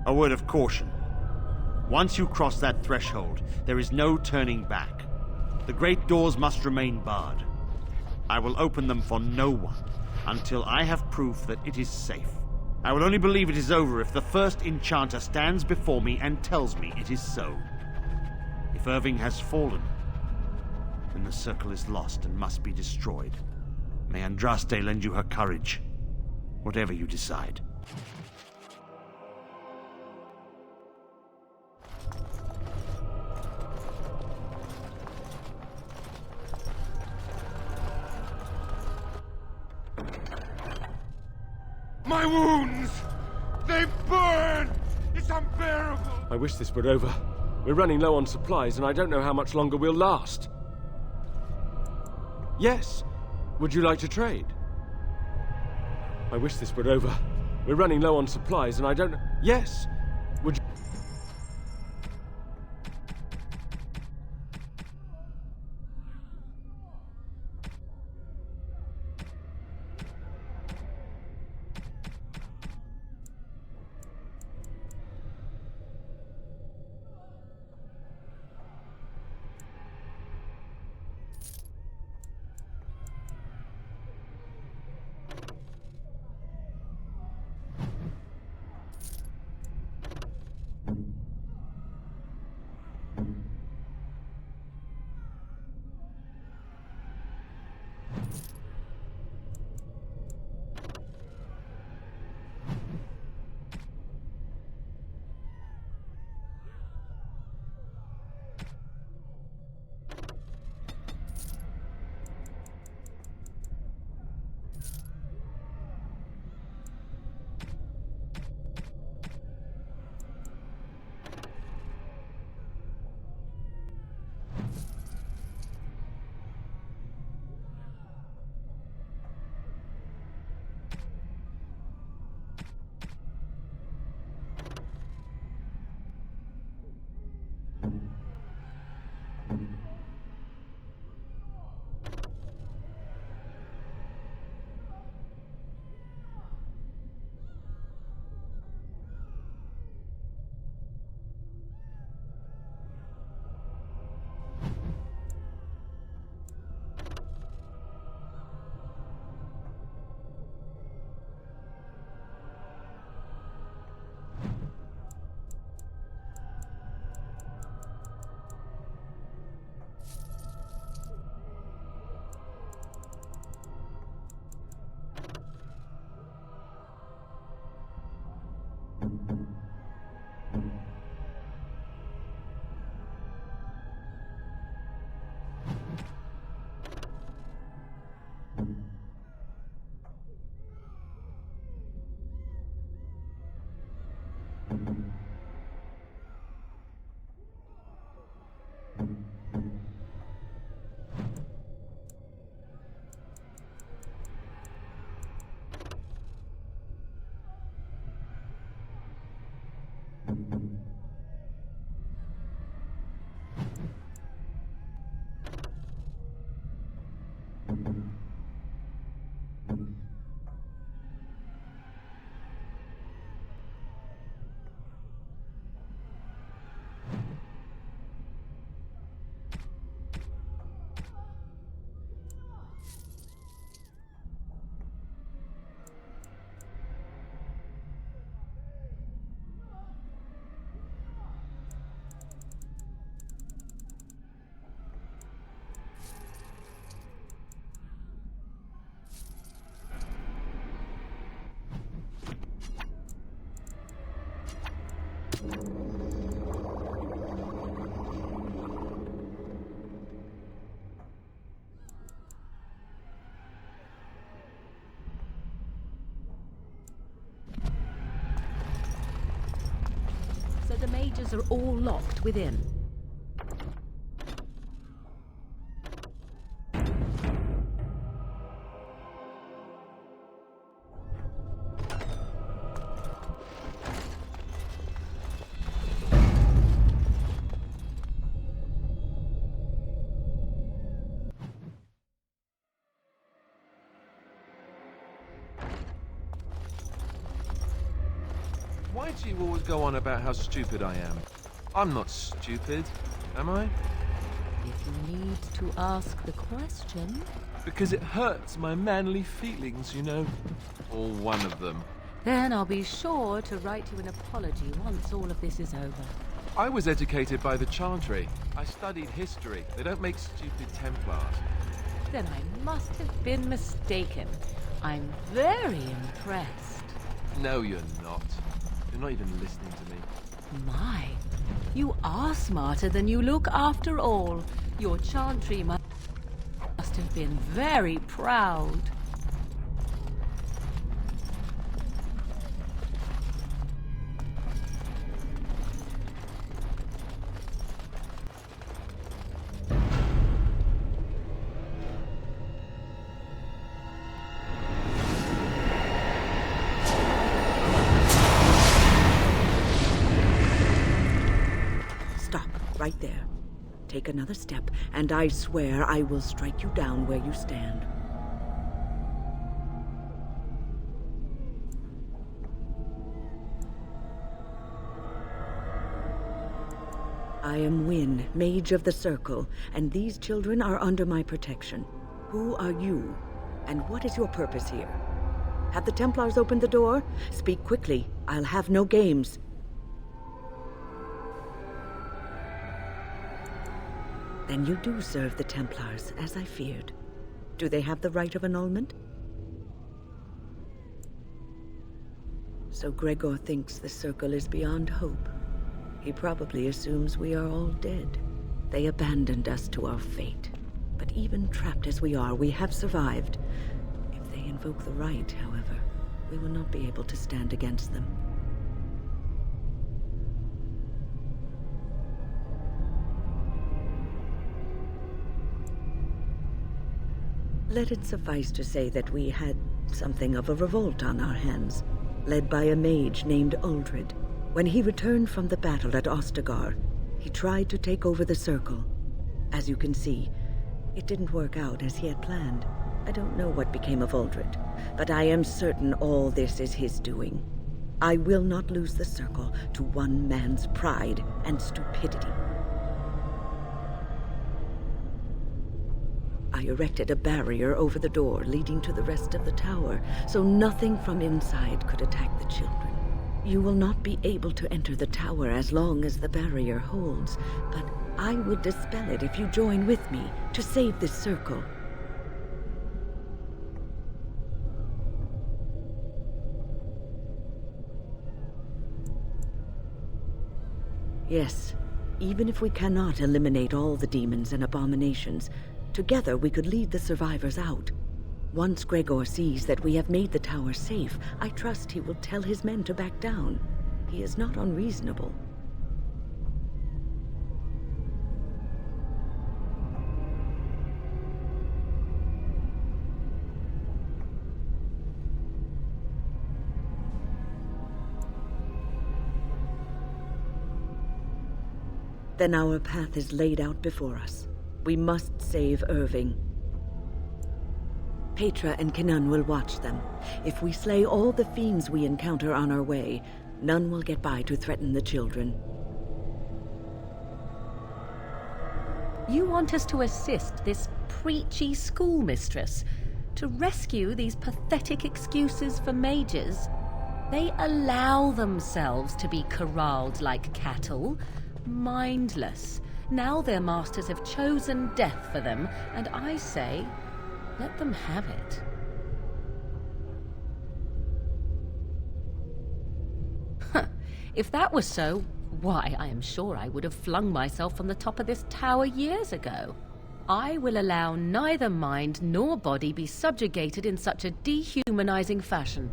A word of caution. Once you cross that threshold, there is no turning back. The great doors must remain barred. I will open them for no one until I have proof that it is safe. I will only believe it is over if the first enchanter stands before me and tells me it is so. If Irving has fallen, then the circle is lost and must be destroyed. May Andraste lend you her courage, whatever you decide. My wounds! They burn! It's unbearable! I wish this were over. We're running low on supplies, and I don't know how much longer we'll last. Yes. Would you like to trade? I wish this were over. We're running low on supplies, and I don't know... Yes. Would you... are all locked within. Why do you always go on about how stupid I am? I'm not stupid, am I? If you need to ask the question... Because it hurts my manly feelings, you know. Or one of them. Then I'll be sure to write you an apology once all of this is over. I was educated by the Chantry. I studied history. They don't make stupid Templars. Then I must have been mistaken. I'm very impressed. No, you're not. You're not even listening to me. My, you are smarter than you look after all. Your Chantry must have been very proud. Right there. Take another step, and I swear I will strike you down where you stand. I am Wynne, Mage of the Circle, and these children are under my protection. Who are you, and what is your purpose here? Have the Templars opened the door? Speak quickly. I'll have no games. Then you do serve the Templars, as I feared. Do they have the right of annulment? So Gregor thinks the Circle is beyond hope. He probably assumes we are all dead. They abandoned us to our fate. But even trapped as we are, we have survived. If they invoke the right, however, we will not be able to stand against them. Let it suffice to say that we had something of a revolt on our hands, led by a mage named Uldred. When he returned from the battle at Ostagar, he tried to take over the Circle. As you can see, it didn't work out as he had planned. I don't know what became of Uldred, but I am certain all this is his doing. I will not lose the Circle to one man's pride and stupidity. I erected a barrier over the door leading to the rest of the tower, so nothing from inside could attack the children. You will not be able to enter the tower as long as the barrier holds, but I would dispel it if you join with me to save this Circle. Yes, even if we cannot eliminate all the demons and abominations, together we could lead the survivors out. Once Gregor sees that we have made the tower safe, I trust he will tell his men to back down. He is not unreasonable. Then our path is laid out before us. We must save Irving. Petra and Kinnan will watch them. If we slay all the fiends we encounter on our way, none will get by to threaten the children. You want us to assist this preachy schoolmistress to rescue these pathetic excuses for mages? They allow themselves to be corralled like cattle, mindless. Now their masters have chosen death for them, and I say, let them have it. If that was so, why, I am sure I would have flung myself from the top of this tower years ago. I will allow neither mind nor body be subjugated in such a dehumanizing fashion.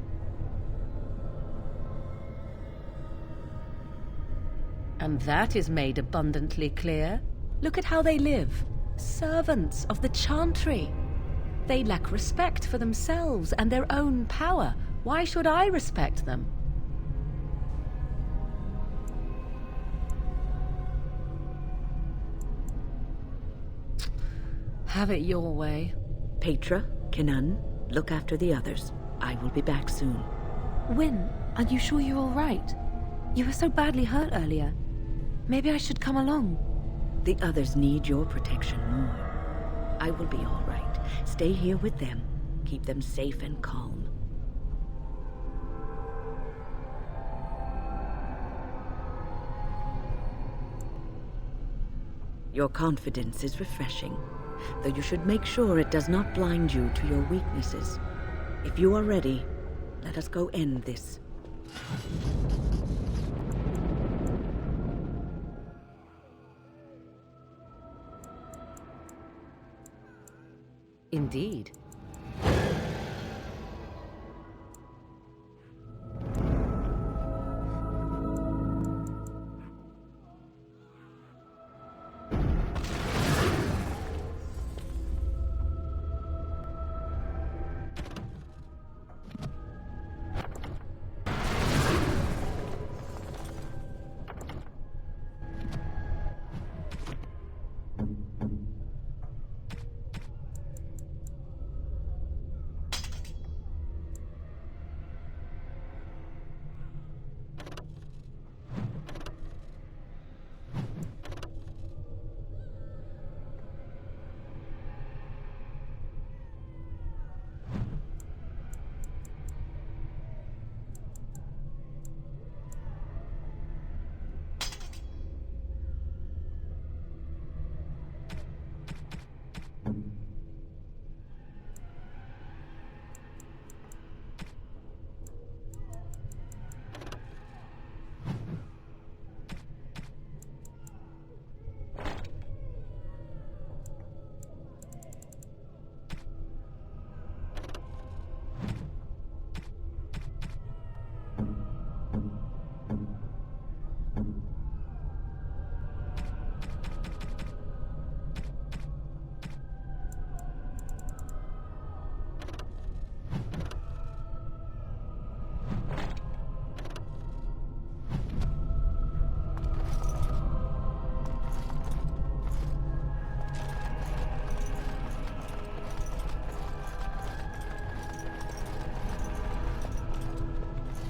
And that is made abundantly clear. Look at how they live. Servants of the Chantry. They lack respect for themselves and their own power. Why should I respect them? Have it your way. Petra, Kenan, look after the others. I will be back soon. Wynne, are you sure you're all right? You were so badly hurt earlier. Maybe I should come along. The others need your protection more. I will be all right. Stay here with them. Keep them safe and calm. Your confidence is refreshing, though you should make sure it does not blind you to your weaknesses. If you are ready, let us go end this. Indeed.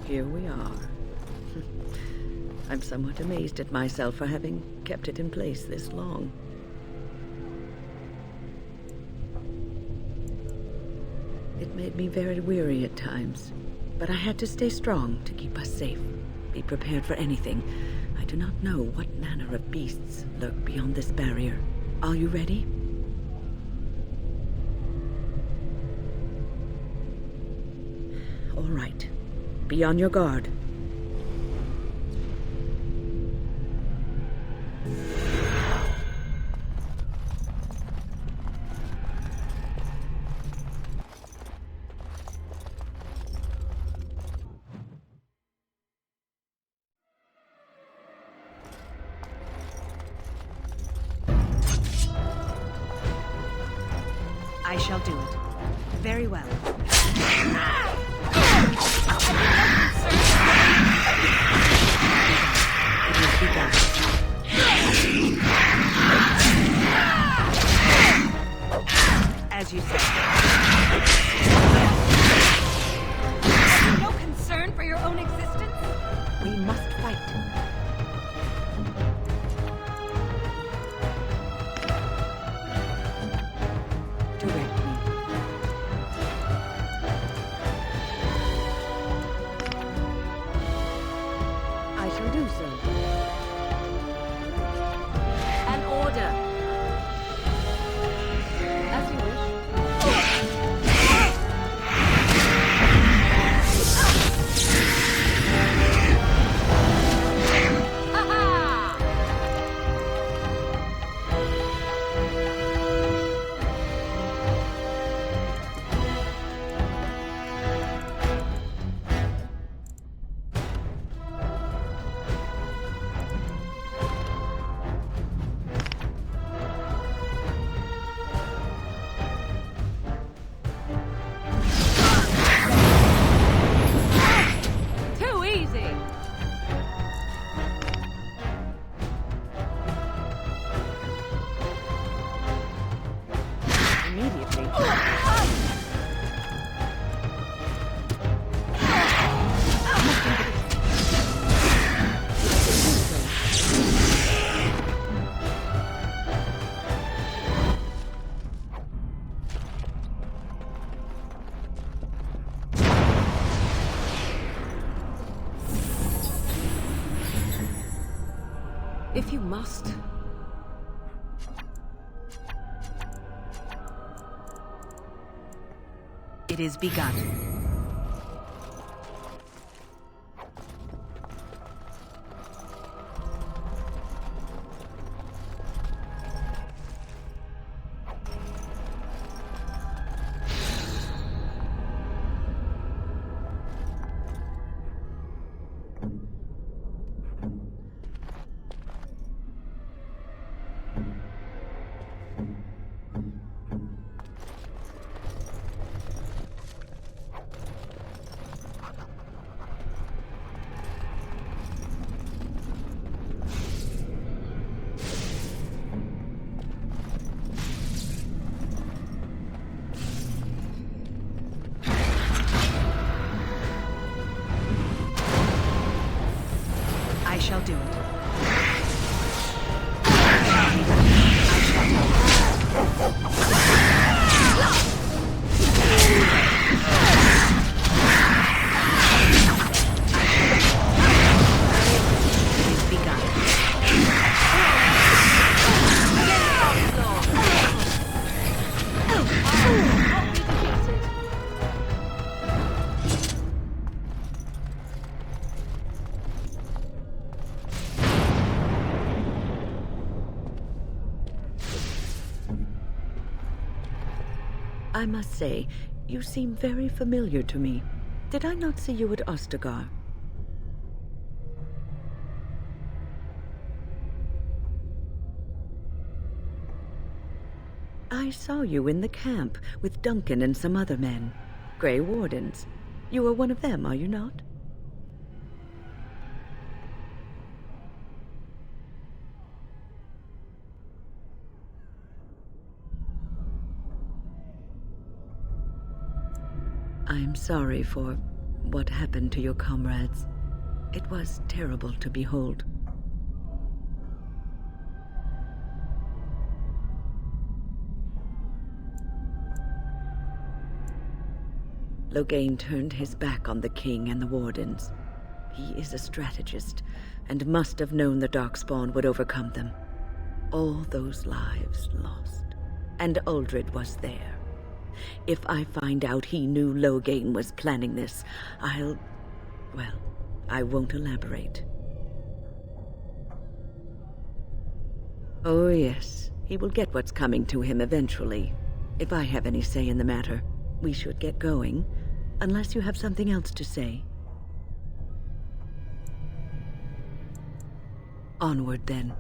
Here we are. I'm somewhat amazed at myself for having kept it in place this long. It made me very weary at times, but I had to stay strong to keep us safe. Be prepared for anything. I do not know what manner of beasts lurk beyond this barrier. Are you ready? All right. Be on your guard. I shall do it. Very well. As you said. Have you no concern for your own existence? We must fight. Direct me. I shall do so. An order. As you wish. If you must. It is begun. I shall do it. I must say, you seem very familiar to me. Did I not see you at Ostagar? I saw you in the camp with Duncan and some other men. Grey Wardens. You are one of them, are you not? I'm sorry for what happened to your comrades. It was terrible to behold. Loghain turned his back on the king and the wardens. He is a strategist, and must have known the Darkspawn would overcome them. All those lives lost. And Uldred was there. If I find out he knew Loghain was planning this, well, I won't elaborate. Oh yes, he will get what's coming to him eventually. If I have any say in the matter, we should get going, unless you have something else to say. Onward, then.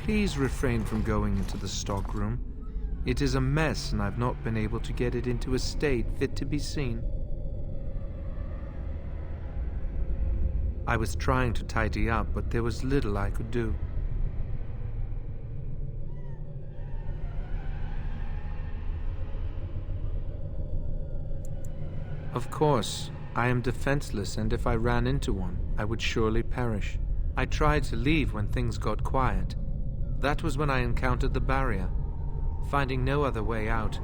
Please refrain from going into the stockroom. It is a mess, and I've not been able to get it into a state fit to be seen. I was trying to tidy up, but there was little I could do. Of course, I am defenseless, and if I ran into one, I would surely perish. I tried to leave when things got quiet. That was when I encountered the barrier. Finding no other way out,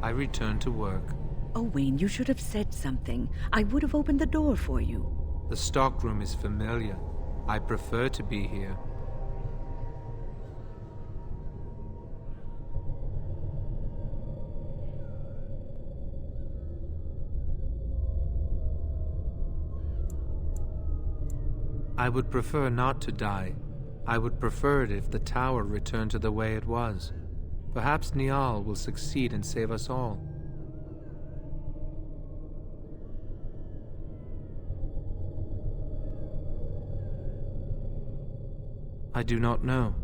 I returned to work. Owain, you should have said something. I would have opened the door for you. The stockroom is familiar. I prefer to be here. I would prefer not to die. I would prefer it if the tower returned to the way it was. Perhaps Niall will succeed and save us all. I do not know,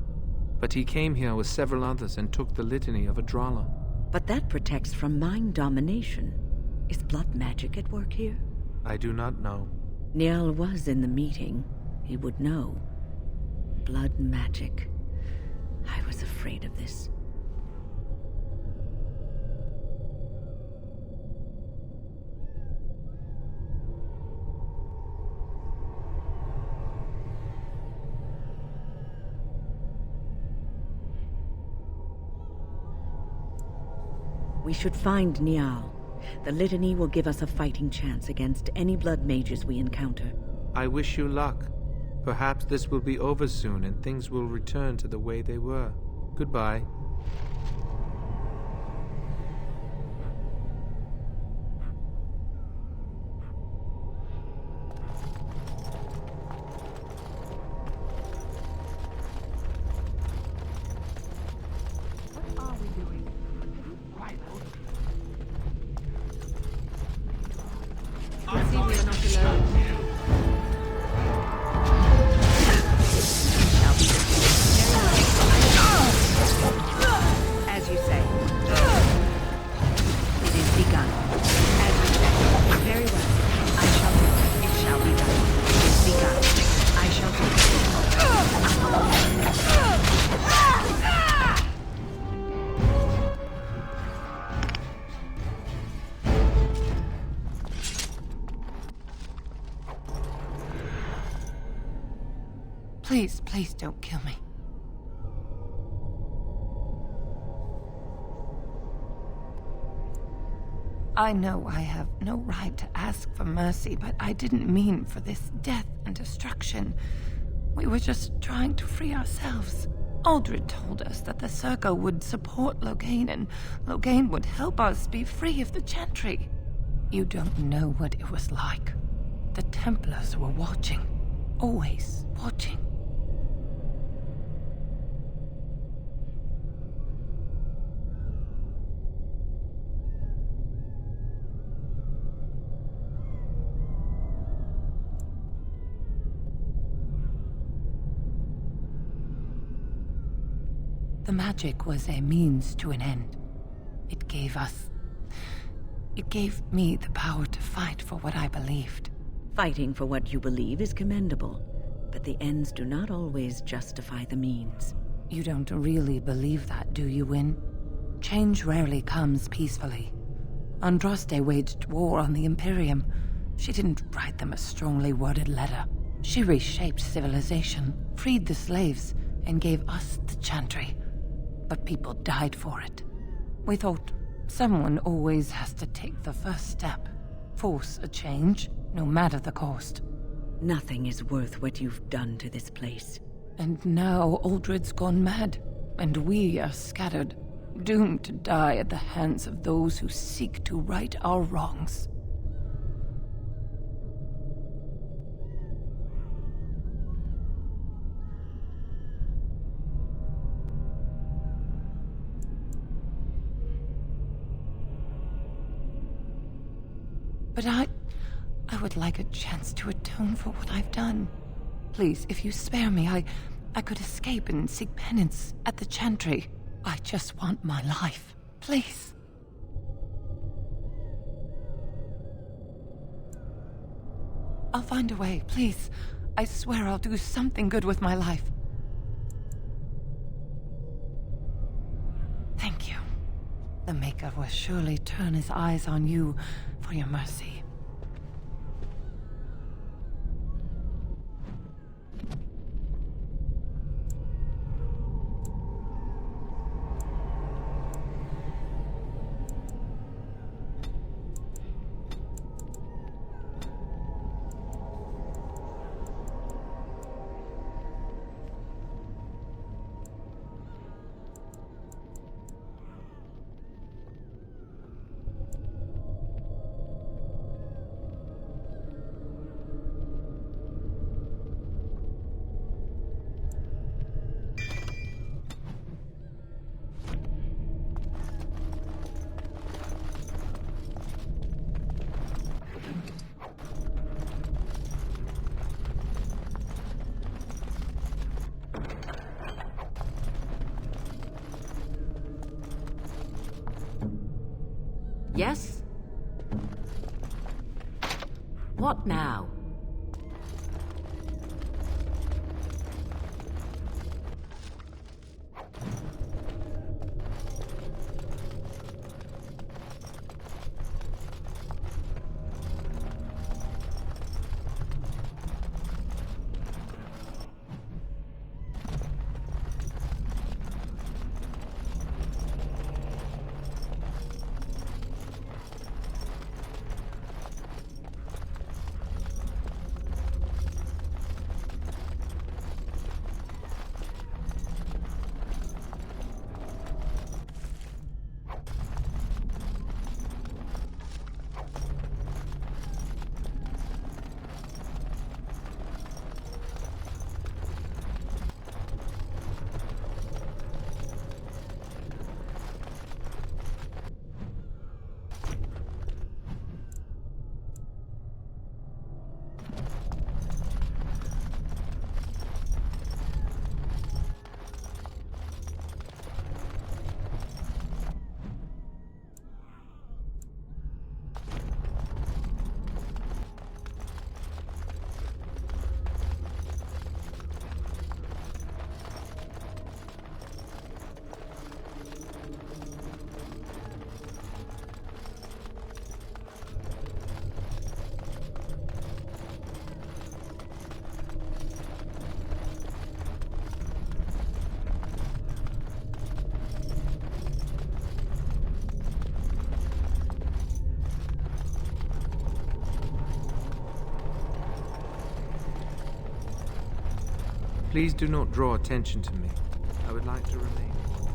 but he came here with several others and took the litany of Adralla. But that protects from mind domination. Is blood magic at work here? I do not know. Niall was in the meeting. He would know. Blood magic. I was afraid of this. We should find Niall. The litany will give us a fighting chance against any blood mages we encounter. I wish you luck. Perhaps this will be over soon and things will return to the way they were. Goodbye. Please, please don't kill me. I know I have no right to ask for mercy, but I didn't mean for this death and destruction. We were just trying to free ourselves. Aldred told us that the Circle would support Loghain, and Loghain would help us be free of the Chantry. You don't know what it was like. The Templars were watching. Always watching. The magic was a means to an end. It gave me the power to fight for what I believed. Fighting for what you believe is commendable, but the ends do not always justify the means. You don't really believe that, do you, Wynne? Change rarely comes peacefully. Andraste waged war on the Imperium. She didn't write them a strongly worded letter. She reshaped civilization, freed the slaves, and gave us the Chantry. But people died for it. We thought someone always has to take the first step, force a change, no matter the cost. Nothing is worth what you've done to this place. And now Aldred's gone mad, and we are scattered, doomed to die at the hands of those who seek to right our wrongs. But I would like a chance to atone for what I've done. Please, if you spare me, I I could escape and seek penance at the Chantry. I just want my life. Please. I'll find a way, please. I swear I'll do something good with my life. Thank you. The Maker will surely turn his eyes on you for your mercy. Yes? What now? Please do not draw attention to me. I would like to remain in peace.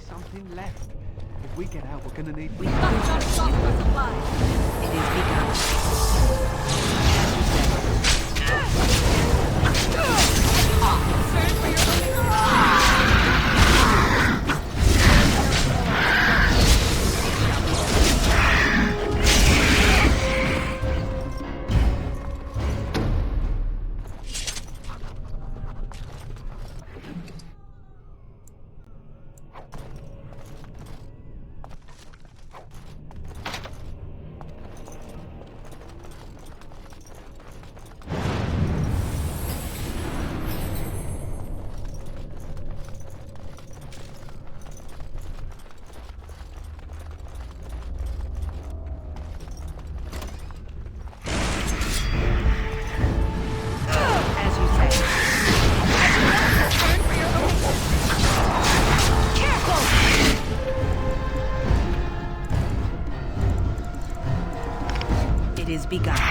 Something left. If we get out, we're gonna need. We must not stop for supplies. It is begun. Concern for your It is begun. It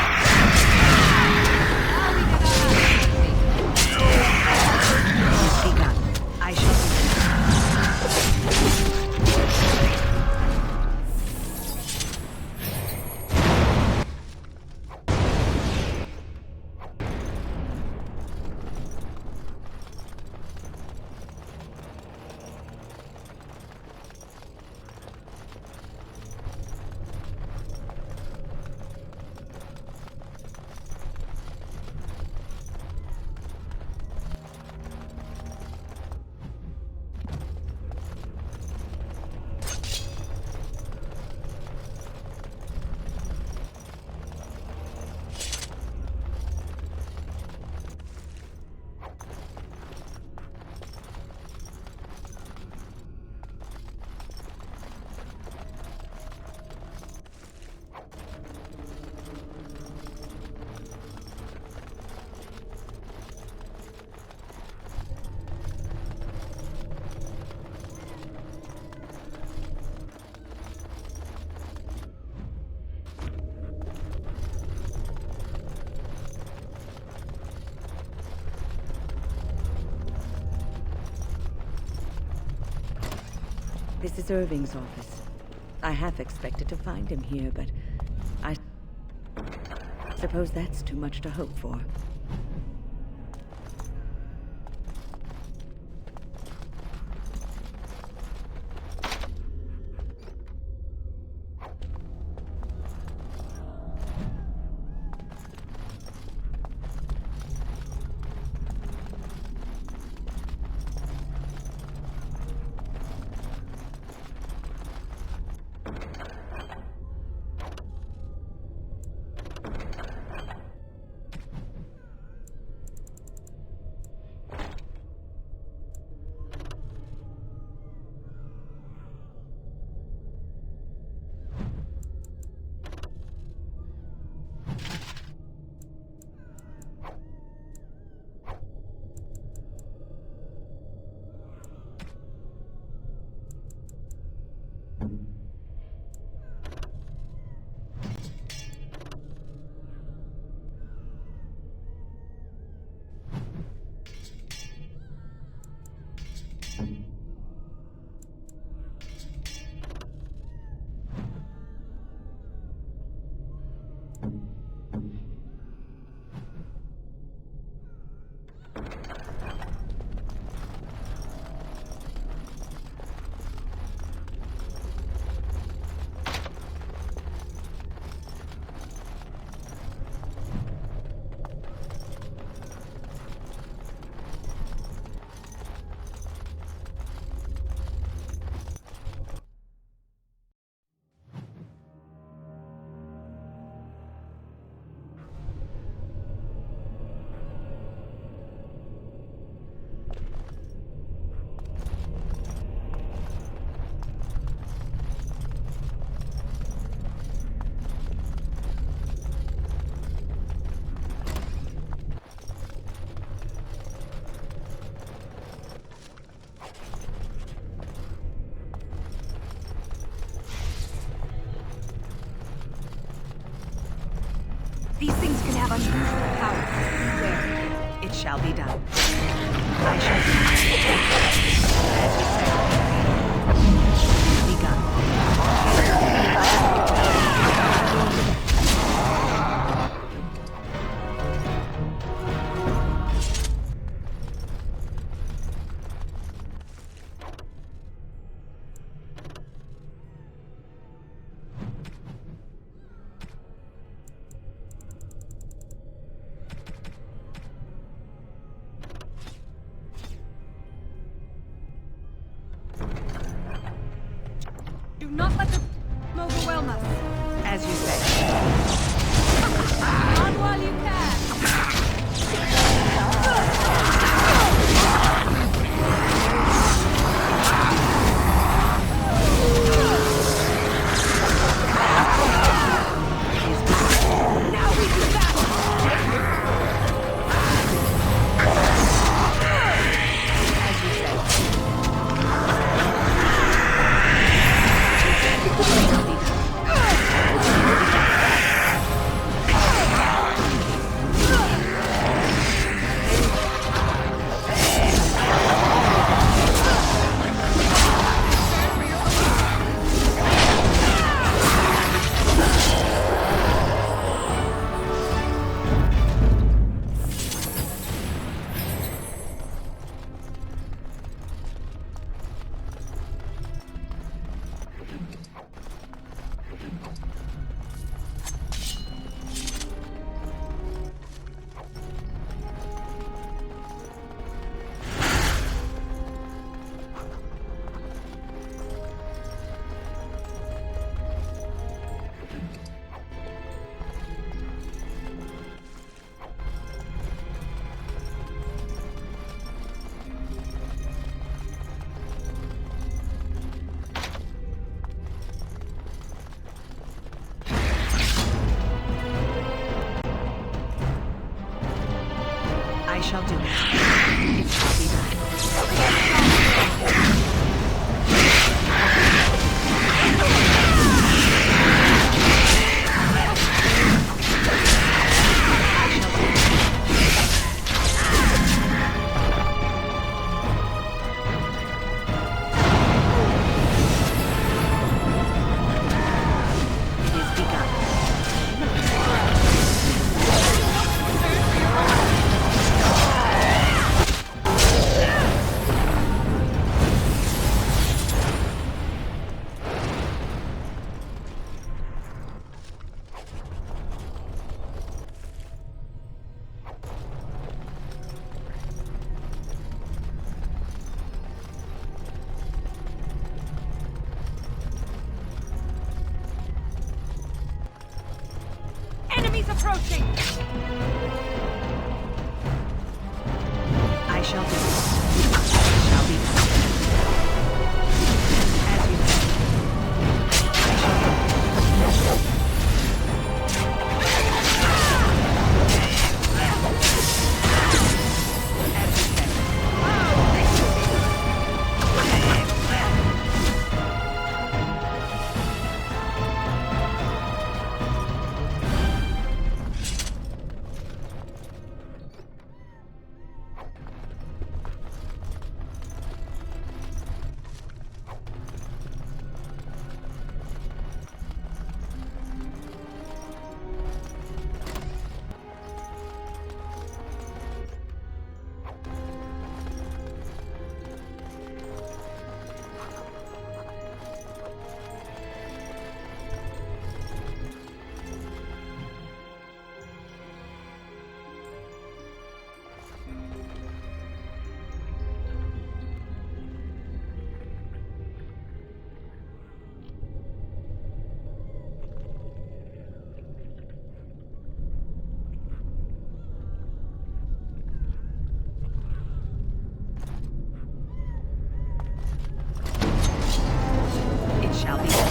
is begun. I shall do it. This is Irving's office. I half expected to find him here, but I suppose that's too much to hope for. These things can have unusual power. Where? It shall be done. I shall do it. As you say. Do not let them overwhelm us. As you say. On while you can. Now we do battle. As you say. shall do it. It shall be done. Enemies approaching! I shall do it. It shall be done.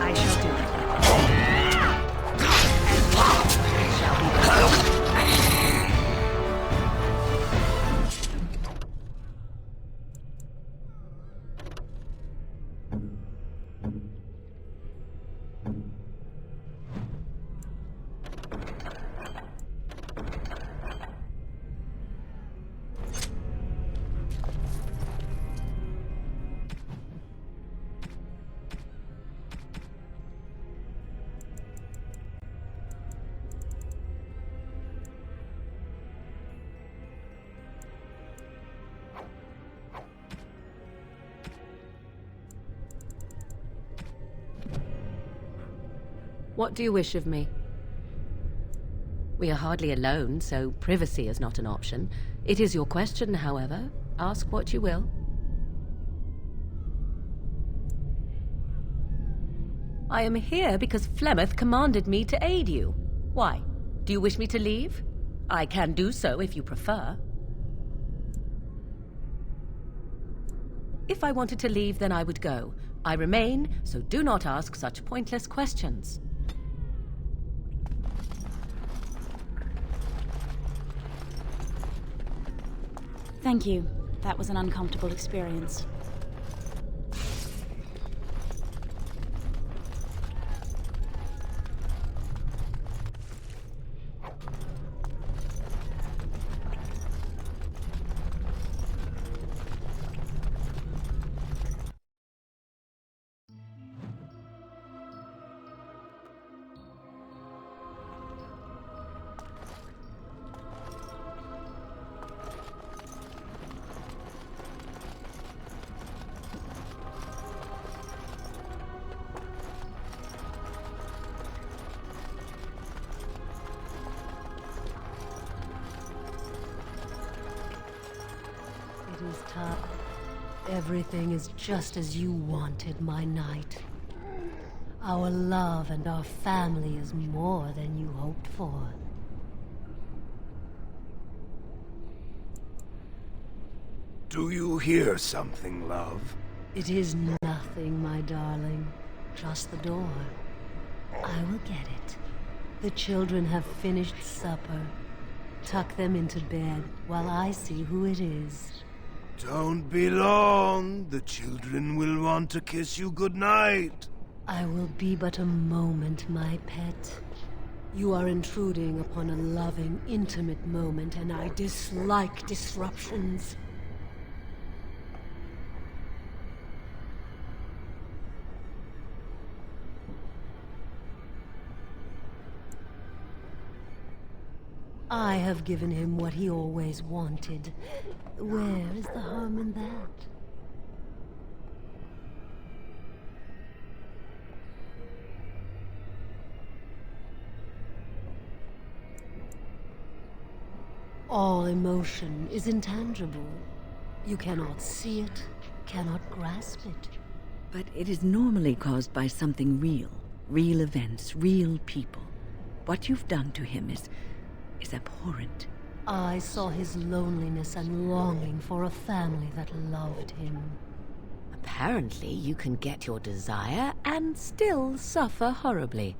As you say. I shall do it. What do you wish of me? We are hardly alone, so privacy is not an option. It is your question, however. Ask what you will. I am here because Flemeth commanded me to aid you. Why? Do you wish me to leave? I can do so if you prefer. If I wanted to leave, then I would go. I remain, so do not ask such pointless questions. Thank you. That was an uncomfortable experience. is tough. Everything is just as you wanted, my knight. Our love and our family is more than you hoped for. Do you hear something, love? It is nothing, my darling. Just the door. I will get it. The children have finished supper. Tuck them into bed while I see who it is. Don't be long. The children will want to kiss you goodnight. I will be but a moment, my pet. You are intruding upon a loving, intimate moment, and I dislike disruptions. I have given him what he always wanted. Where is the harm in that? All emotion is intangible. You cannot see it, cannot grasp it. But it is normally caused by something real. Real events, real people. What you've done to him is abhorrent. I saw his loneliness and longing for a family that loved him. Apparently you can get your desire and still suffer horribly.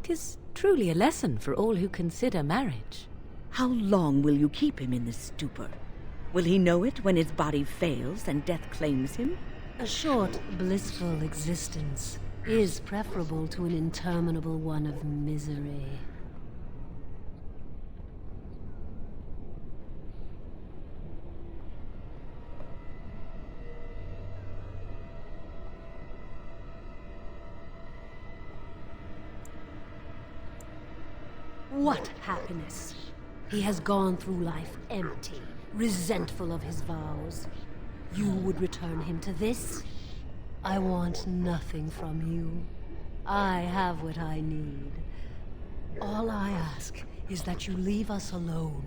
'Tis truly a lesson for all who consider marriage. How long will you keep him in this stupor? Will he know it when his body fails and death claims him? A short, blissful existence is preferable to an interminable one of misery. What happiness! He has gone through life empty, resentful of his vows. You would return him to this? I want nothing from you. I have what I need. All I ask is that you leave us alone.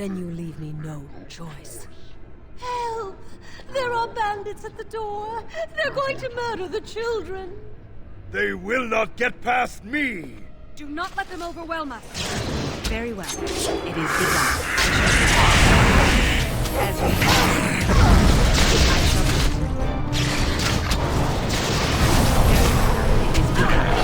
Then you leave me no choice. Help! There are bandits at the door! They're going to murder the children! They will not get past me! Do not let them overwhelm us! Very well. It is begun. As we It is begun.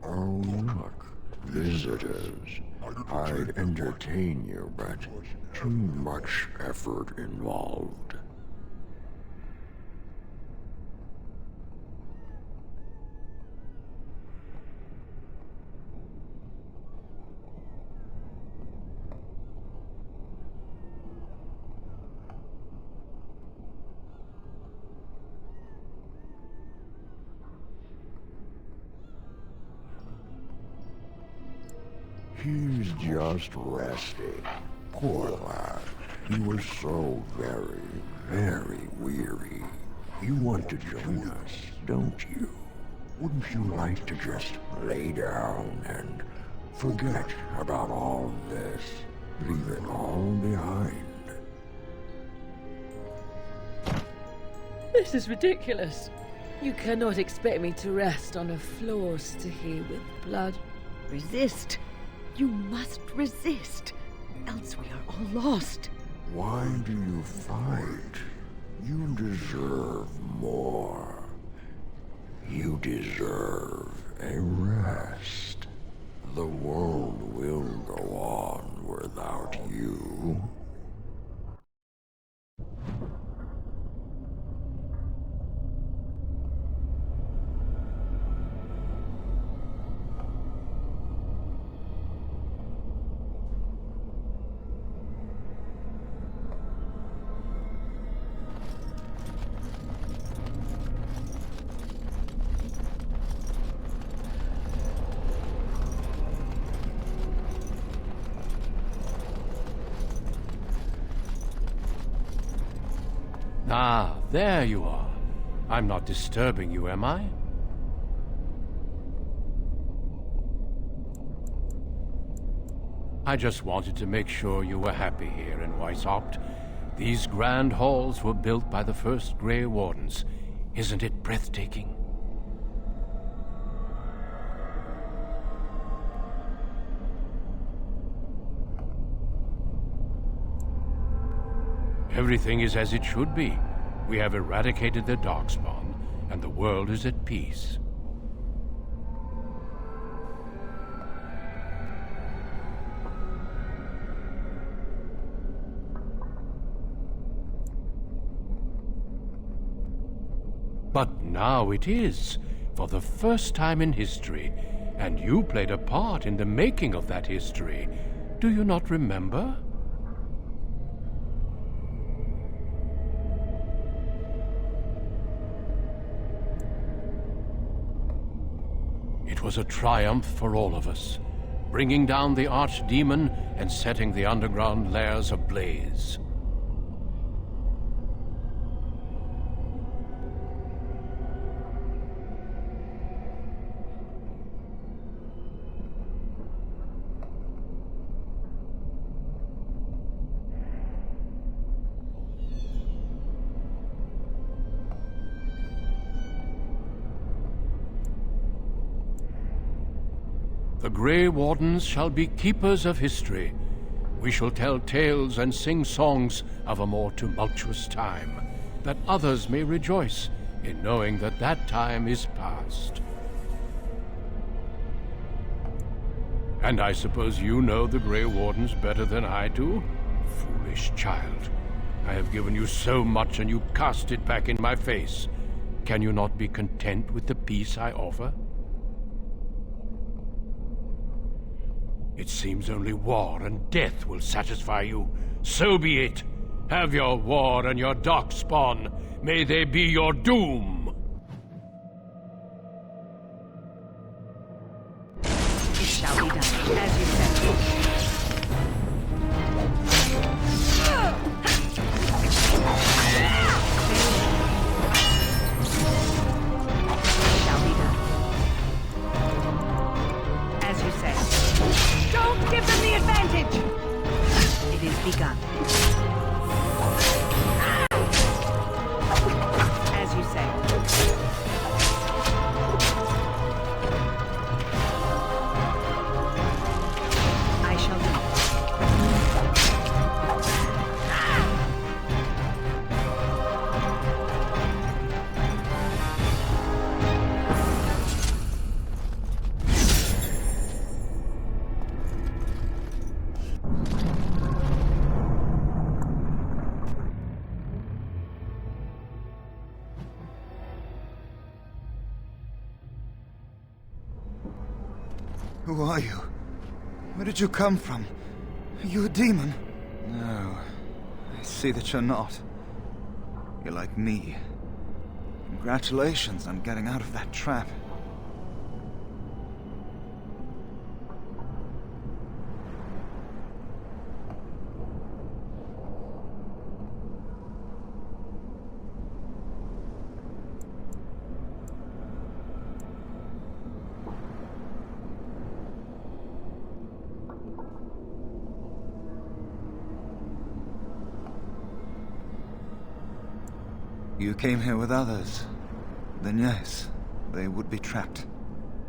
Oh, look, visitors. I'd entertain you, but too much effort involved. He's just resting. Poor lad. He was so very, very weary. You want to join us, don't you? Wouldn't you like to just lay down and forget about all this? Leave it all behind. This is ridiculous. You cannot expect me to rest on a floor sticky with blood. Resist. You must resist, else we are all lost. Why do you fight? You deserve more. You deserve a rest. The world will go on without you. Ah, there you are. I'm not disturbing you, am I? I just wanted to make sure you were happy here in Weishaupt. These grand halls were built by the first Grey Wardens. Isn't it breathtaking? Everything is as it should be. We have eradicated the Darkspawn, and the world is at peace. But now it is, for the first time in history, and you played a part in the making of that history. Do you not remember? It was a triumph for all of us, bringing down the Archdemon and setting the underground lairs ablaze. The Grey Wardens shall be keepers of history. We shall tell tales and sing songs of a more tumultuous time, that others may rejoice in knowing that that time is past. And I suppose you know the Grey Wardens better than I do? Foolish child. I have given you so much and you cast it back in my face. Can you not be content with the peace I offer? It seems only war and death will satisfy you. So be it. Have your war and your Darkspawn. May they be your doom. It shall be done, as you said. Who are you? Where did you come from? Are you a demon? No. I see that you're not. You're like me. Congratulations on getting out of that trap. You came here with others. Then yes, they would be trapped.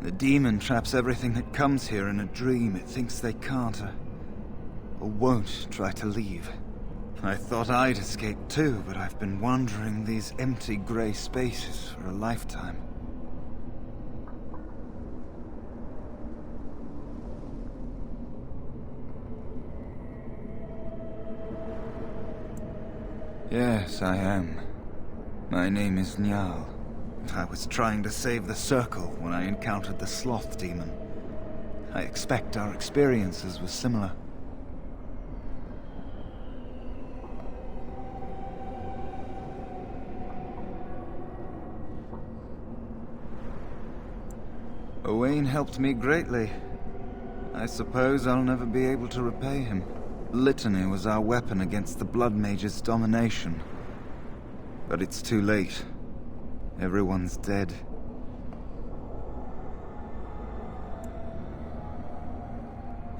The demon traps everything that comes here in a dream it thinks they can't or won't try to leave. I thought I'd escape too, but I've been wandering these empty grey spaces for a lifetime. Yes, I am. My name is Njal. I was trying to save the Circle when I encountered the Sloth Demon. I expect our experiences were similar. Owain helped me greatly. I suppose I'll never be able to repay him. Litany was our weapon against the Blood Mage's domination. But it's too late. Everyone's dead.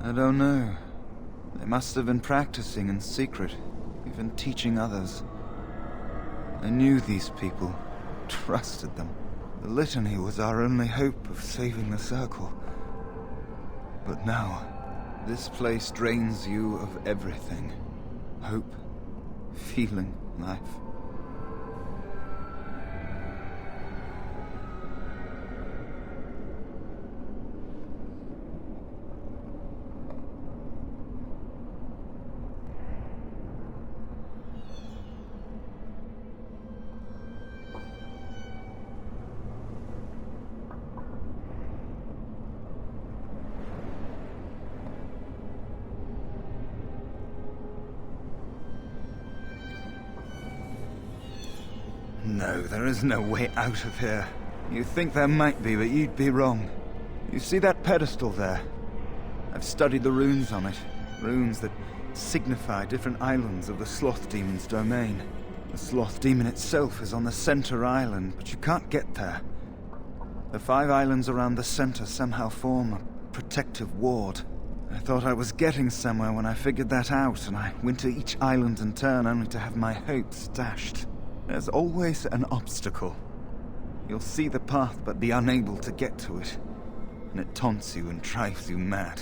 I don't know. They must have been practicing in secret, even teaching others. I knew these people, trusted them. The Litany was our only hope of saving the Circle. But now, this place drains you of everything. Hope, feeling, life. No, there is no way out of here. You think there might be, but you'd be wrong. You see that pedestal there? I've studied the runes on it. Runes that signify different islands of the Sloth Demon's domain. The Sloth Demon itself is on the center island, but you can't get there. The 5 islands around the center somehow form a protective ward. I thought I was getting somewhere when I figured that out, and I went to each island in turn only to have my hopes dashed. There's always an obstacle. You'll see the path but be unable to get to it, and it taunts you and drives you mad.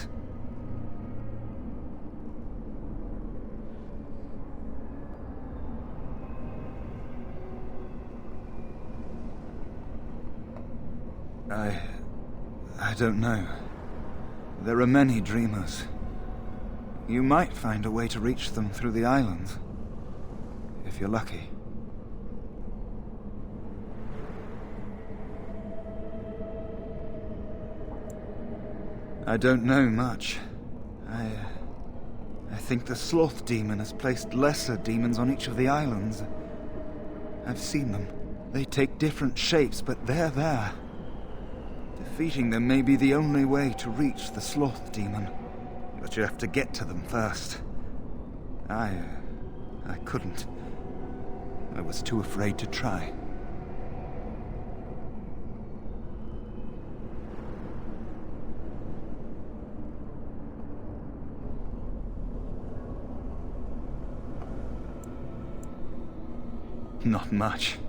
I don't know. There are many dreamers. You might find a way to reach them through the islands, if you're lucky. I don't know much. I think the Sloth Demon has placed lesser demons on each of the islands. I've seen them. They take different shapes, but they're there. Defeating them may be the only way to reach the Sloth Demon. But you have to get to them first. I couldn't. I was too afraid to try. Not much.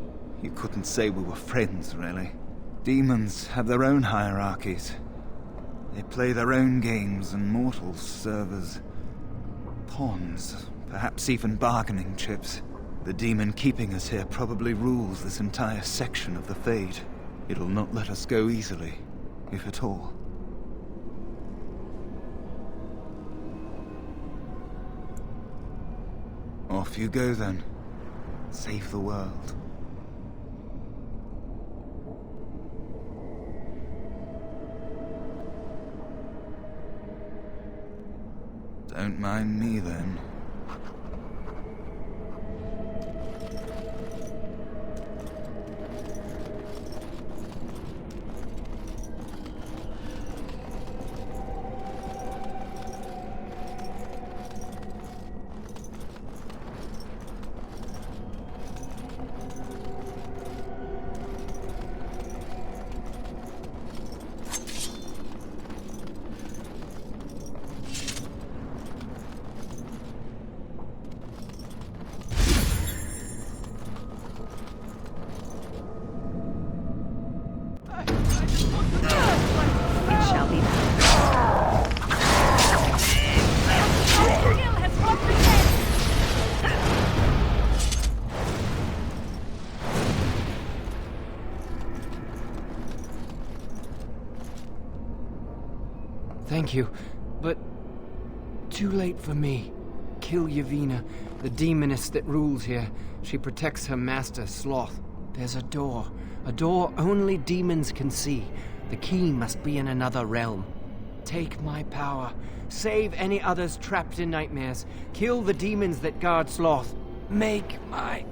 You couldn't say we were friends, really. Demons have their own hierarchies. They play their own games, and mortals serve as pawns, perhaps even bargaining chips. The demon keeping us here probably rules this entire section of the Fade. It'll not let us go easily, if at all. Off you go, then. Save the world. Don't mind me then. It shall be done. Thank you, but too late for me. Kill Yavina, the demoness that rules here. She protects her master, Sloth. There's a door only demons can see. The key must be in another realm. Take my power. Save any others trapped in nightmares. Kill the demons that guard Sloth. Make my